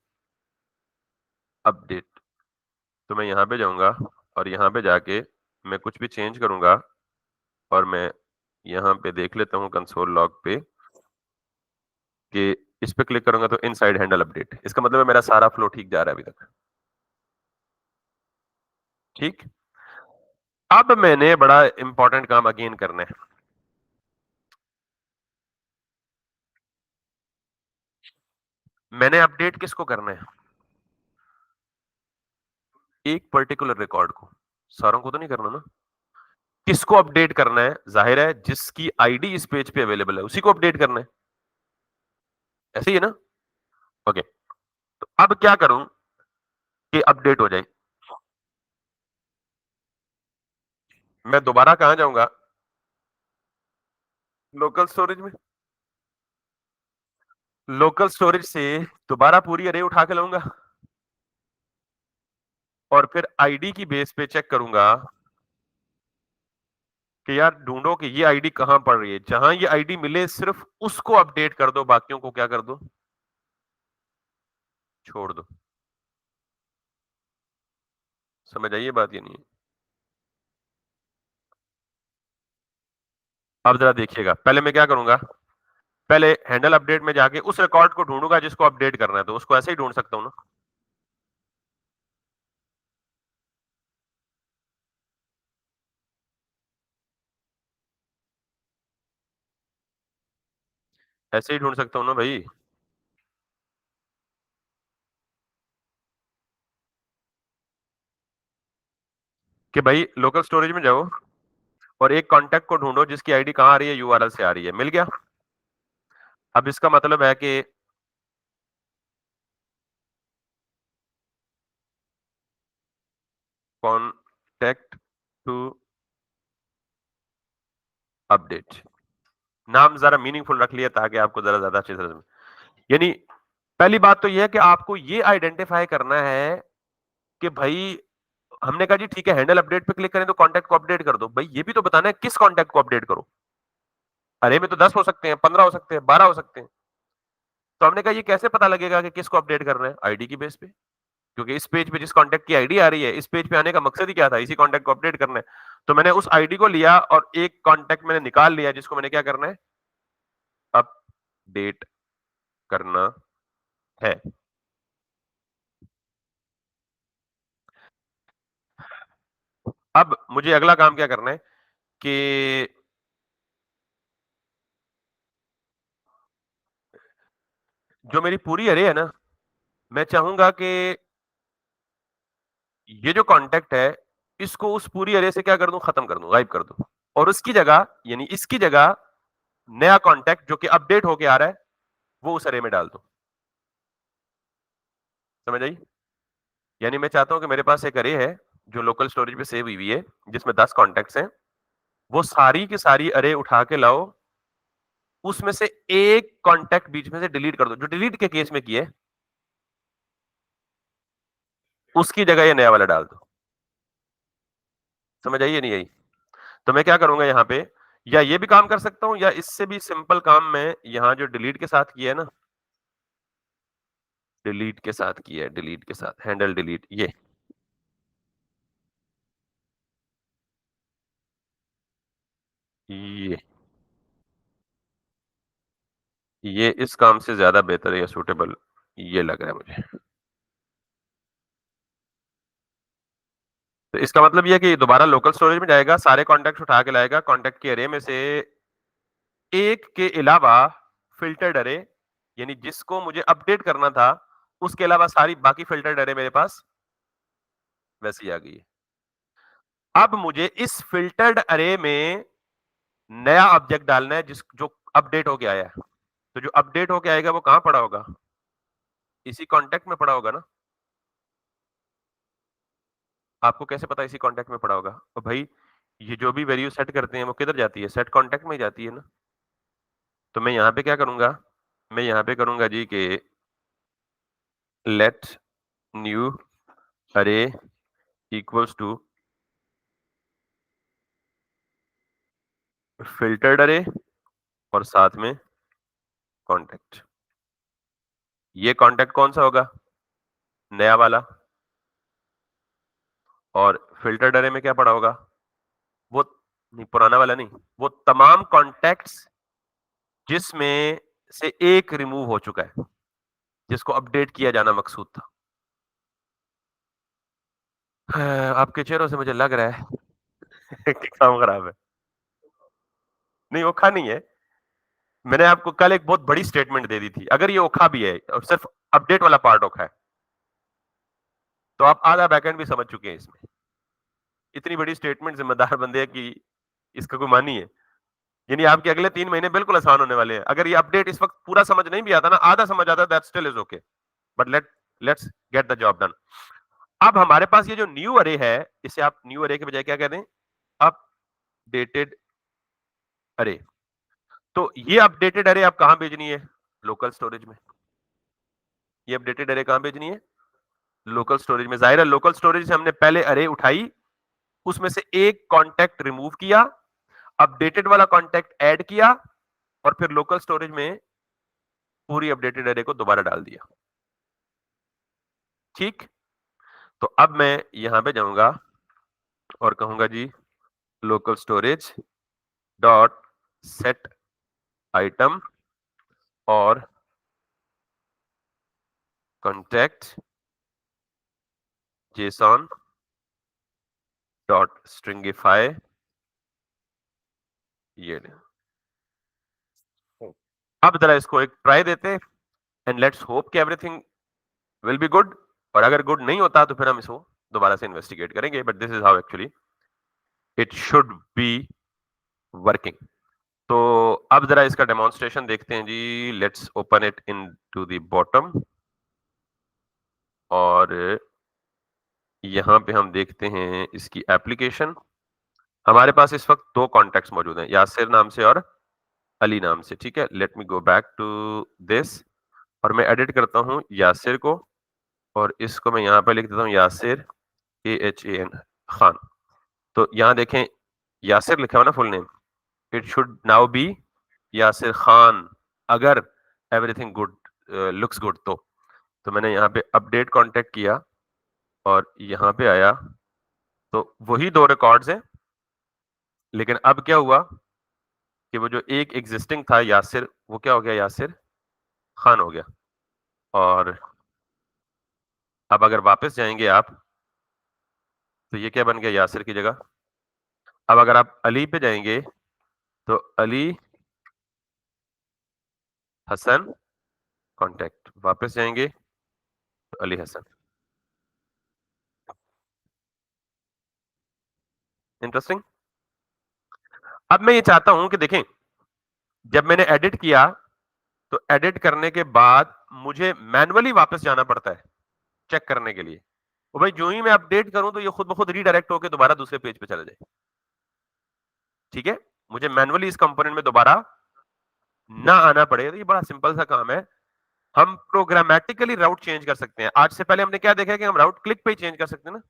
अपडेट। तो मैं यहां पे जाऊंगा और यहां पे जाके मैं कुछ भी चेंज करूंगा, और मैं यहां पे देख लेता हूं कंसोल लॉग पे कि इस पे क्लिक करूंगा तो इनसाइड हैंडल अपडेट, इसका मतलब है मेरा सारा फ्लो ठीक जा रहा है अभी तक। ठीक, अब मैंने बड़ा इंपॉर्टेंट काम अगेन करना है। मैंने अपडेट किसको करना है, एक पर्टिकुलर रिकॉर्ड को, सारों को तो नहीं करना ना। किसको अपडेट करना है, जाहिर है जिसकी आईडी इस पेज पे अवेलेबल है उसी को अपडेट करना है। ऐसे ही है ना? ओके, तो अब क्या करूं कि अपडेट हो जाए? मैं दोबारा कहां जाऊंगा? लोकल स्टोरेज में। लोकल स्टोरेज से दोबारा पूरी अरे उठा के लाऊंगा और फिर आईडी की बेस पे चेक करूंगा कि यार ढूंढो कि ये आईडी कहां पड़ रही है, जहां ये आईडी मिले सिर्फ उसको अपडेट कर दो, बाकियों को क्या कर दो? छोड़ दो। समझ आइए बात ये नहीं है? अब जरा देखिएगा, पहले मैं क्या करूंगा? पहले हैंडल अपडेट में जाके उस रिकॉर्ड को ढूंढूंगा जिसको अपडेट करना है, तो उसको ऐसे ही ढूंढ सकता हूं ना? ऐसे ही ढूंढ सकता हूं ना भाई? कि भाई लोकल स्टोरेज में जाओ और एक कॉन्टैक्ट को ढूंढो जिसकी आईडी कहां आ रही है, यूआरएल से आ रही है। मिल गया? अब इसका मतलब है कि कॉन्टैक्ट टू अपडेट, नाम जरा मीनिंगफुल रख लिया ताकि आपको जरा ज्यादा अच्छे से समझ में। यानी पहली बात तो यह है कि आपको ये आइडेंटिफाई करना है कि भाई, हमने कहा जी ठीक है हैंडल अपडेट पे क्लिक करें तो कांटेक्ट को अपडेट कर दो, भाई ये भी तो बताना है किस कांटेक्ट को अपडेट करो। अरे में तो 10 हो सकते हैं, 15 हो सकते हैं, 12 हो सकते हैं। तो हमने कहा ये कैसे पता लगेगा कि किसको अपडेट करना है? आईडी की बेस पे। क्योंकि इस पेज पे जिस कांटेक्ट की आईडी आ रही है, इस पेज पे आने का मकसद ही क्या था? इसी कांटेक्ट को अपडेट करना है। तो मैंने उस आईडी को लिया और एक कांटेक्ट मैंने निकाल लिया जिसको मैंने क्या करना है? अपडेट करना है। अब मुझे अगला काम क्या करना है कि जो मेरी पूरी अरे है ना, मैं चाहूंगा कि ये जो कांटेक्ट है, इसको उस पूरी अरे से क्या कर दूं? खत्म कर दूं, गायब कर दूं। और उसकी जगह, यानी इसकी जगह नया कांटेक्ट जो कि अपडेट होके आ रहा है, वो उस अरे में डाल दूं। समझ आई? यानी मैं चाहता हूं कि मेरे पास एक अरे है जो लोकल स्टोरेज पे सेव हुई हुई है, जिसमें 10 कॉन्टेक्ट्स हैं। वो सारी की सारी अरे उठा के लाओ, उसमें से एक कॉन्टेक्ट बीच में से डिलीट कर दो, जो डिलीट के केस में किए, उसकी जगह ये नया वाला डाल दो। समझ आई या नहीं आई? तो मैं क्या करूंगा यहाँ पे, या ये भी काम कर सकता हूं, या इससे भी सिंपल काम मैं यहाँ जो डिलीट के साथ किया है ना, डिलीट के साथ किया है, डिलीट के साथ हैंडल डिलीट, ये ये इस काम से ज्यादा बेहतर या सूटेबल ये लग रहा है मुझे। तो इसका मतलब ये है कि दोबारा लोकल स्टोरेज में जाएगा, सारे कॉन्टैक्ट उठा के लाएगा, कॉन्टैक्ट के अरे में से एक के अलावा फिल्टर्ड अरे, यानी जिसको मुझे अपडेट करना था, उसके अलावा सारी बाकी फिल्टर्ड अरे मेरे पास वैसे ही आ गई है। अब मुझे इस फिल्टर्ड अरे में नया ऑब्जेक्ट डालना है जिस जो अपडेट होके आया है। तो जो अपडेट होके आएगा वो कहां पड़ा होगा? इसी कॉन्टैक्ट में पड़ा होगा ना? आपको कैसे पता इसी कॉन्टैक्ट में पड़ा होगा? तो भाई, ये जो भी वैल्यू सेट करते हैं वो किधर जाती है? सेट कॉन्टैक्ट में ही जाती है ना? तो मैं यहाँ पे क्या करूंगा? मैं यहाँ पे करूंगा जी कि लेट न्यू अरे इक्वल्स टू फिल्टर्ड अरे और साथ में कॉन्टैक्ट। ये कॉन्टैक्ट कौन सा होगा? नया वाला। और फिल्टर्ड अरे में क्या पड़ा होगा? वो नहीं, पुराना वाला नहीं, वो तमाम कॉन्टैक्ट्स जिसमें से एक रिमूव हो चुका है, जिसको अपडेट किया जाना मकसूद था। आपके चेहरों से मुझे लग रहा है कि काम खराब है। नहीं, ओखा नहीं है। मैंने आपको कल एक बहुत बड़ी स्टेटमेंट दे दी थी। अगर ये ओखा भी है और सिर्फ अपडेट वाला पार्ट ओखा है, तो आप आधा बैकएंड भी समझ चुके हैं इसमें। इतनी बड़ी स्टेटमेंट जिम्मेदार बंदे की इसका कोई मानी है? यानी आपके अगले 3 महीने बिल्कुल आसान होने वाले हैं। अगर ये अपडेट इस वक्त पूरा समझ नहीं भी आता ना, आधा समझ आता, that still is okay, but let's get the job done. अब हमारे पास ये जो न्यू अरे है, इसे आप न्यू अरे के बजाय क्या कहते हैं? अपडेटेड अरे। तो ये अपडेटेड अरे आप कहां भेजनी है? लोकल स्टोरेज में। ये अपडेटेड अरे कहां भेजनी है? लोकल स्टोरेज में। जाहिर है लोकल स्टोरेज से हमने पहले अरे उठाई, उसमें से एक कॉन्टेक्ट रिमूव किया, अपडेटेड वाला कॉन्टेक्ट ऐड किया, और फिर लोकल स्टोरेज में पूरी अपडेटेड अरे को दोबारा डाल दिया। ठीक। तो अब मैं यहां पे जाऊंगा और कहूंगा जी local storage dot set item और कॉन्टेक्ट जेसन डॉट स्ट्रिंगिफाई। ये अब जरा इसको एक ट्राई देते हैं, एंड लेट्स होप कि एवरीथिंग विल बी गुड। और अगर गुड नहीं होता तो फिर हम इसको दोबारा से इन्वेस्टिगेट करेंगे, but this is how actually it should be working. तो अब जरा इसका डेमोन्स्ट्रेशन देखते हैं जी। Let's open it into the bottom, और यहां पे हम देखते हैं इसकी एप्लीकेशन। हमारे पास इस वक्त दो कॉन्टेक्ट्स मौजूद हैं, यासिर नाम से और अली नाम से। ठीक है, let me go back to this, और मैं एडिट करता हूं यासिर को, और इसको मैं यहां पे लिख देता हूं यासिर AHAN खान। तो यहां देखें यासिर लिखा हुआ ना full name, it should now be Yasir Khan, अगर एवरीथिंग गुड लुक्स गुड तो मैंने यहाँ पे अपडेट कांटेक्ट किया और यहाँ पे आया, तो वही दो रिकॉर्ड्स हैं, लेकिन अब क्या हुआ कि वो जो एक एग्जिस्टिंग था यासिर, वो क्या हो गया? यासिर खान हो गया। और अब अगर वापस जाएंगे आप, तो ये क्या बन गया? यासिर की जगह। अब अगर आप अली पे जाएंगे तो अली हसन कांटेक्ट, वापस जाएंगे तो अली हसन। इंटरेस्टिंग। अब मैं ये चाहता हूं कि देखें, जब मैंने एडिट किया तो एडिट करने के बाद मुझे मैन्युअली वापस जाना पड़ता है चेक करने के लिए। और भाई जो ही मैं अपडेट करूं तो ये खुद ब खुद रीडायरेक्ट होकर दोबारा दूसरे पेज पे चला जाए। ठीक है, मुझे मैन्युअली इस कंपोनेंट में दोबारा ना आना पड़े। तो ये बड़ा सिंपल सा काम है। हम प्रोग्रामेटिकली राउट चेंज कर सकते हैं। आज से पहले हमने क्या देखा कि हम राउट क्लिक पे ही चेंज कर सकते हैं ना।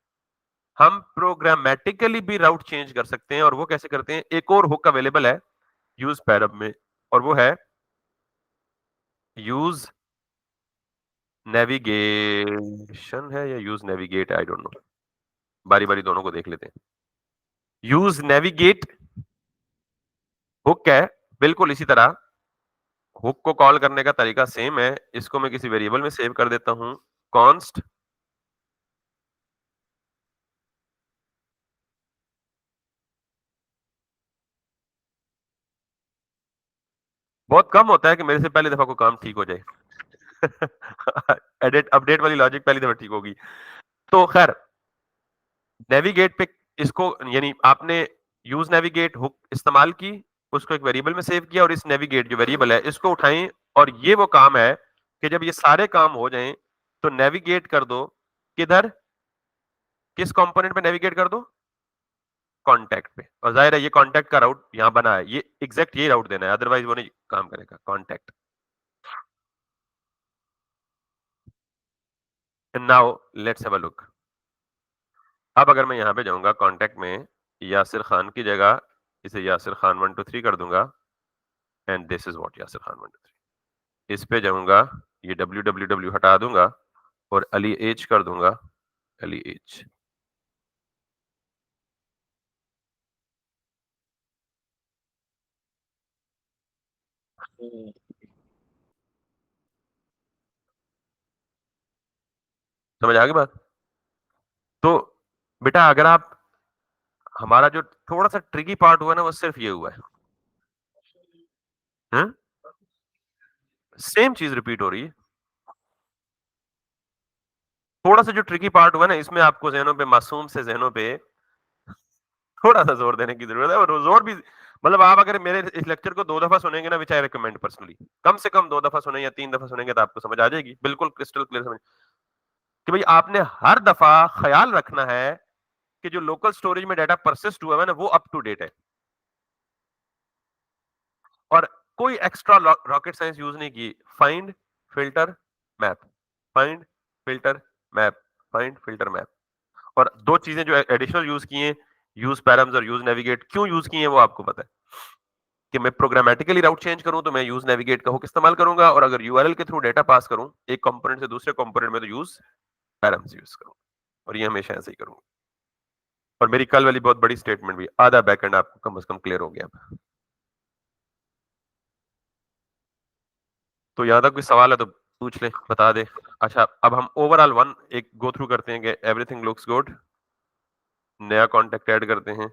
हम प्रोग्रामेटिकली भी राउट चेंज कर सकते हैं, और वो कैसे करते हैं? एक और हुक अवेलेबल है यूज पैरअप में, और वो है यूज नेविगेशन है या use navigate, I don't know. बारी बारी दोनों को देख लेते हैं। यूज नेविगेट हुक है, बिल्कुल इसी तरह। हुक को कॉल करने का तरीका सेम है। इसको मैं किसी वेरिएबल में सेव कर देता हूं, कॉन्स्ट बहुत कम होता है कि मेरे से पहली दफा कोई काम ठीक हो जाए। एडिट अपडेट वाली लॉजिक पहली दफा ठीक होगी। तो खैर, नेविगेट पे इसको, यानी आपने यूज नेविगेट हुक इस्तेमाल की, उसको एक वेरिएबल में सेव किया, और इस नेविगेट जो वेरिएबल है इसको उठाएं, और ये वो काम है कि जब ये सारे काम हो जाएं तो नेविगेट कर दो किधर? किस कंपोनेंट पे नेविगेट कर दो? कॉन्टैक्ट पे। और जाहिर है ये कॉन्टैक्ट का राउट यहां बना है, ये एग्जैक्ट ये राउट देना है, अदरवाइज वो नहीं काम करेगा contact. And now let's have a look. अब अगर मैं यहां पे जाऊंगा कॉन्टैक्ट में, यासिर खान की जगह इसे यासिर खान 123 कर दूंगा, and this is what Yasir Khan 123। इस पे जाऊंगा, ये www हटा दूंगा और अली एच कर दूंगा, अली एच। समझ आ गई बात? तो बेटा अगर आप, हमारा जो थोड़ा सा ट्रिकी पार्ट हुआ ना, वो सिर्फ ये हुआ है। सेम चीज रिपीट हो रही है। थोड़ा सा जो ट्रिकी पार्ट हुआ ना, इसमें आपको जहनों पे, मासूम से जहनों पे थोड़ा सा जोर देने की जरूरत है, और जोर भी मतलब आप अगर मेरे इस लेक्चर को 2 दफा सुनेंगे ना, विच आई रिकमेंड पर्सनली, कम से कम 2 दफा सुने या 3 दफा सुनेंगे तो आपको समझ आ जाएगी, बिल्कुल क्रिस्टल क्लियर समझ, कि भाई आपने हर दफा ख्याल रखना है कि जो लोकल स्टोरेज में डाटा परसिस्ट हुआ है ना, वो अप टू डेट है, और कोई एक्स्ट्रा रॉकेट साइंस यूज नहीं की। Find, filter, map, find, filter, map, find, filter, map. और दो चीजें जो एडिशनल यूज की हैं, यूज पैरम्स और यूज नेविगेट, क्यों यूज की हैं वो आपको पता है, कि मैं प्रोग्रामेटिकली राउट चेंज करूं तो मैं यूज नेविगेट का हुक इस्तेमाल करूंगा, और अगर यूआरएल के थ्रू डेटा पास करूं एक कंपोनेंट से दूसरे कंपोनेंट में, तो यूज पैरम्स यूज करूं, और ये हमेशा ऐसे ही करूंगा। और मेरी कल वाली बहुत बड़ी स्टेटमेंट भी, आधा बैकएंड आपको कम से कम क्लियर हो गया अब। तो यहाँ तक कोई सवाल है तो पूछ ले, बता दे। अच्छा, अब हम ओवरऑल वन एक गो थ्रू करते हैं कि एवरीथिंग लुक्स गुड, नया कॉन्टेक्ट ऐड करते हैं,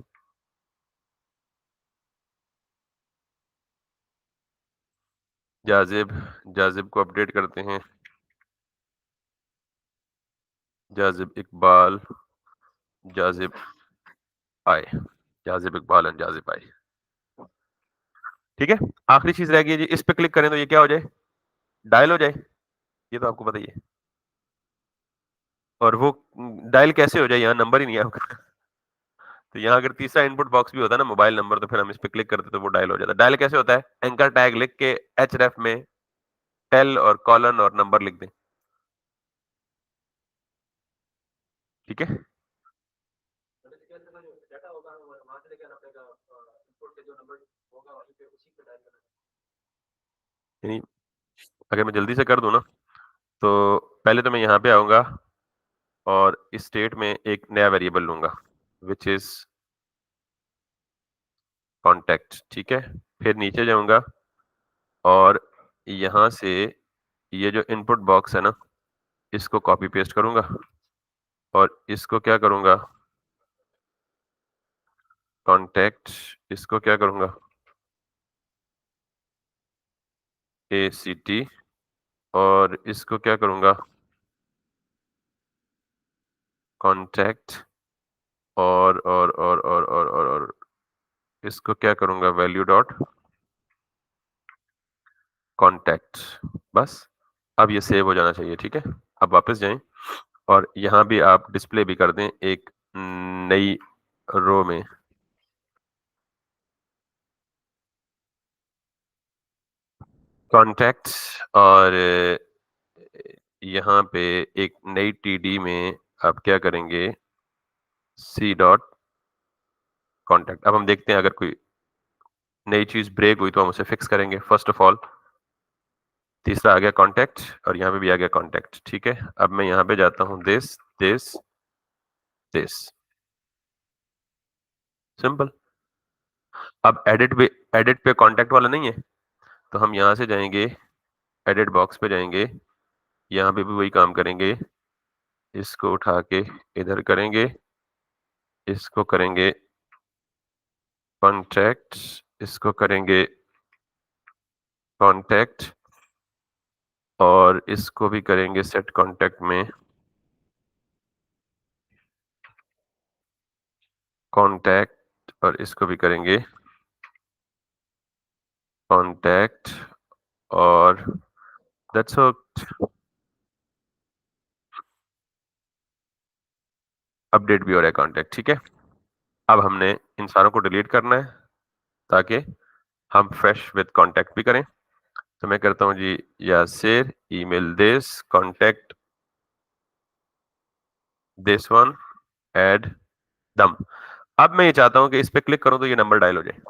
जाजिब, जाजिब को अपडेट करते हैं, जाजिब इकबाल, जाजिब आए, जाजिब इकबाल एंड जाजिब आए। ठीक है, आखिरी चीज रह गई जी, इस पे क्लिक करें तो ये क्या हो जाए, डायल हो जाए, ये तो आपको पता ही है। और वो डायल कैसे हो जाए, यहाँ नंबर ही नहीं है आपका। तो यहाँ अगर तीसरा इनपुट बॉक्स भी होता ना मोबाइल नंबर, तो फिर हम इस पे क्लिक करते तो वो डायल हो जाता। डायल कैसे होता है, एंकर टैग लिख के एच रेफ में टेल और कॉलन और नंबर लिख दें। ठीक है, यानी अगर मैं जल्दी से कर दूं ना, तो पहले तो मैं यहाँ पे आऊंगा और इस स्टेट में एक नया वेरिएबल लूंगा, विच इज कॉन्टेक्ट। ठीक है, फिर नीचे जाऊंगा और यहाँ से ये जो इनपुट बॉक्स है ना, इसको कॉपी पेस्ट करूंगा, और इसको क्या करूंगा, कॉन्टेक्ट, इसको क्या करूंगा, ACT, और इसको क्या करूंगा, कॉन्टेक्ट, और इसको क्या करूंगा, वैल्यू डॉट कॉन्टेक्ट। बस, अब ये सेव हो जाना चाहिए। ठीक है, अब वापस जाएं और यहाँ भी आप डिस्प्ले भी कर दें एक नई रो में, कॉन्टेक्ट, और यहाँ पे एक नई TD में आप क्या करेंगे, C डॉट कॉन्टेक्ट। अब हम देखते हैं अगर कोई नई चीज ब्रेक हुई तो हम उसे फिक्स करेंगे। फर्स्ट ऑफ ऑल तीसरा आ गया कॉन्टेक्ट, और यहाँ पे भी आ गया कॉन्टेक्ट। ठीक है, अब मैं यहाँ पे जाता हूँ, दिस दिस दिस, सिंपल। अब एडिट पे कॉन्टेक्ट वाला नहीं है, तो हम यहाँ से जाएंगे, एडिट बॉक्स पे जाएंगे, यहाँ पे भी वही काम करेंगे, इसको उठा के इधर करेंगे, इसको करेंगे कॉन्टेक्ट, इसको करेंगे कॉन्टेक्ट, और इसको भी करेंगे सेट कॉन्टेक्ट में कॉन्टेक्ट, और इसको भी करेंगे कॉन्टेक्ट, और दैट्स इट। अपडेट भी हो रहा है कॉन्टेक्ट। ठीक है, अब हमने इन सारों को डिलीट करना है ताकि हम फ्रेश विद कॉन्टेक्ट भी करें। तो मैं करता हूं जी, Yasir email this contact this one add दम। अब मैं ये चाहता हूं कि इस पे क्लिक करूं तो ये नंबर डायल हो जाए,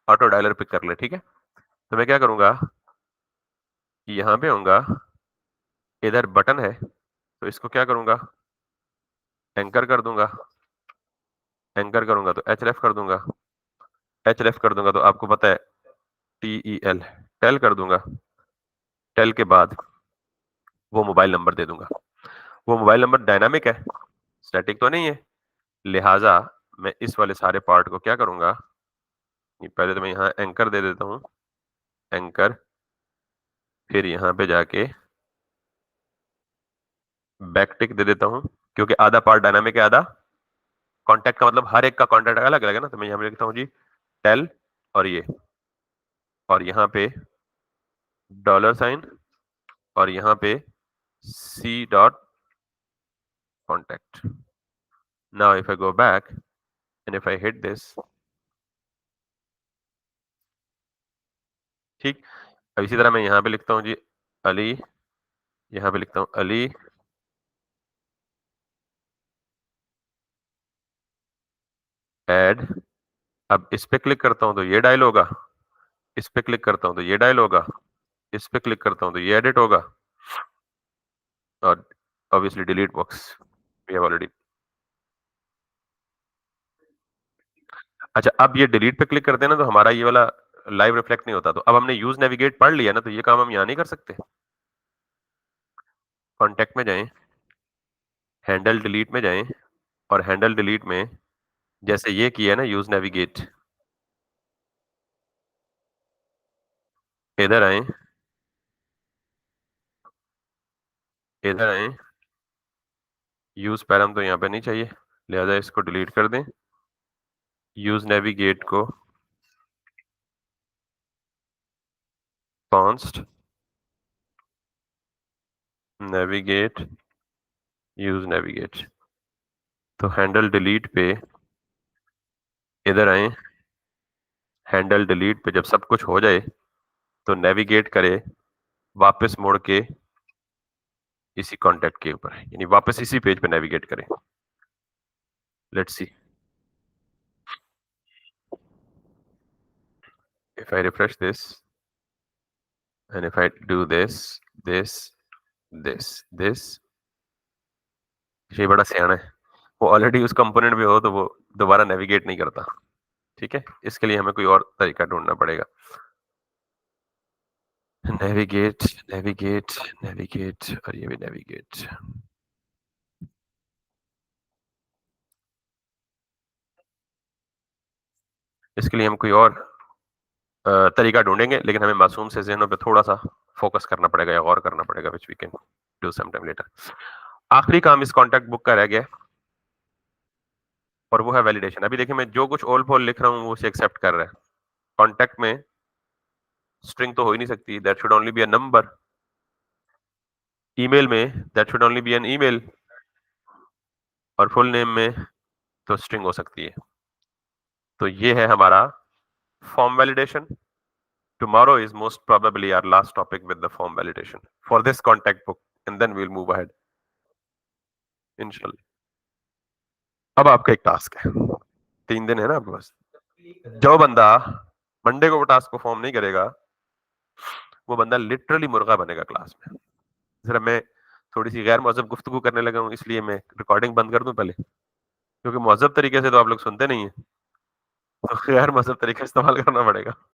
ऑटो डायलर पिक कर ले। ठीक है, तो मैं क्या करूंगा कि यहाँ पे आऊंगा, इधर बटन है, तो इसको क्या करूंगा, एंकर कर दूंगा, एंकर करूंगा तो एच रेफ कर दूंगा, एच रेफ कर दूंगा तो आपको पता है TEL, टेल कर दूंगा, टेल के बाद वो मोबाइल नंबर दे दूंगा। वो मोबाइल नंबर डायनामिक है, स्टैटिक तो नहीं है, लिहाजा मैं इस वाले सारे पार्ट को क्या करूंगा, पहले तो मैं यहाँ एंकर दे देता हूँ, एंकर, फिर यहाँ पे जाके बैक टिक दे देता हूँ, क्योंकि आधा पार्ट डायनामिक है, आधा कॉन्टैक्ट का मतलब हर एक का कॉन्टैक्ट अलग-अलग है ना, तो मैं यहाँ पे लिखता हूँ जी टेल और ये, और यहाँ पे डॉलर साइन और यहाँ पे c dot contact. Now if I go back and if I hit this, ठीक। अब इसी तरह मैं यहाँ पे लिखता हूँ जी अली, यहाँ पे लिखता हूँ अली ऐड। अब इस पे क्लिक करता हूँ तो ये डायल होगा, इस पे क्लिक करता हूँ तो ये डायल होगा, इस पे क्लिक करता हूँ तो ये एडिट होगा, और obviously delete box we have already. अच्छा, अब ये डिलीट पे क्लिक करते हैं ना तो हमारा ये वाला लाइव रिफ्लेक्ट नहीं होता, तो अब हमने यूज नेविगेट पढ़ लिया ना, तो ये काम हम यहाँ नहीं कर सकते। कॉन्टेक्ट में जाएं, हैंडल डिलीट में जाएं, और हैंडल डिलीट में जैसे ये किया है ना यूज नेविगेट, इधर आए, इधर आए, यूज पैरम तो यहाँ पे नहीं चाहिए, लिहाजा इसको डिलीट कर दें। यूज नेविगेट को कॉन्स्ट नेविगेट यूज नेविगेट, तो हैंडल डिलीट पे इधर आए, हैंडल डिलीट पे जब सब कुछ हो जाए तो नेविगेट करे वापस मुड़ के इसी कॉन्टेक्ट के ऊपर, यानी वापस इसी पेज पे नेविगेट करें। Let's see if I refresh this and if I do this, ये बड़ा सियाना है, वो ऑलरेडी उस कंपोनेंट में हो तो वो दोबारा नेविगेट नहीं करता। ठीक है, इसके लिए हमें कोई और तरीका ढूंढना पड़ेगा। नेविगेट नेविगेट नेविगेट और ये भी नेविगेट। इसके लिए हम कोई और तरीका ढूंढेंगे, लेकिन हमें मासूम से ज़हनों पे थोड़ा सा फोकस करना पड़ेगा या गौर करना पड़ेगा, which we can do some time later. आखिरी काम इस कॉन्टैक्ट बुक का रह गया और वो है वैलिडेशन। अभी देखिए मैं जो कुछ ओल फोल लिख रहा हूँ वो उसे एक्सेप्ट कर रहा है। कॉन्टैक्ट में स्ट्रिंग तो हो ही नहीं सकती, that should only be a number. Email में that should only be an email, और फुल नेम में तो स्ट्रिंग हो सकती है। तो ये है हमारा form validation. Tomorrow is most probably our last topic with the form validation for this contact book, and then we'll move ahead, इंशाल्लाह। अब आपका एक टास्क है, 3 दिन है ना आपके पास। जो बंदा मंडे को वो टास्क परफॉर्म नहीं करेगा, वो बंदा लिटरली मुर्गा बनेगा क्लास में। जरा मैं थोड़ी सी गैर मौजूद गुफ्तगू करने लगा हूँ, इसलिए मैं रिकॉर्डिंग बंद कर दूं पहले, क्योंकि मौजूद तरीके से तो आप लोग सुनते नहीं है, तो गैर मौजूद तरीका इस्तेमाल करना पड़ेगा।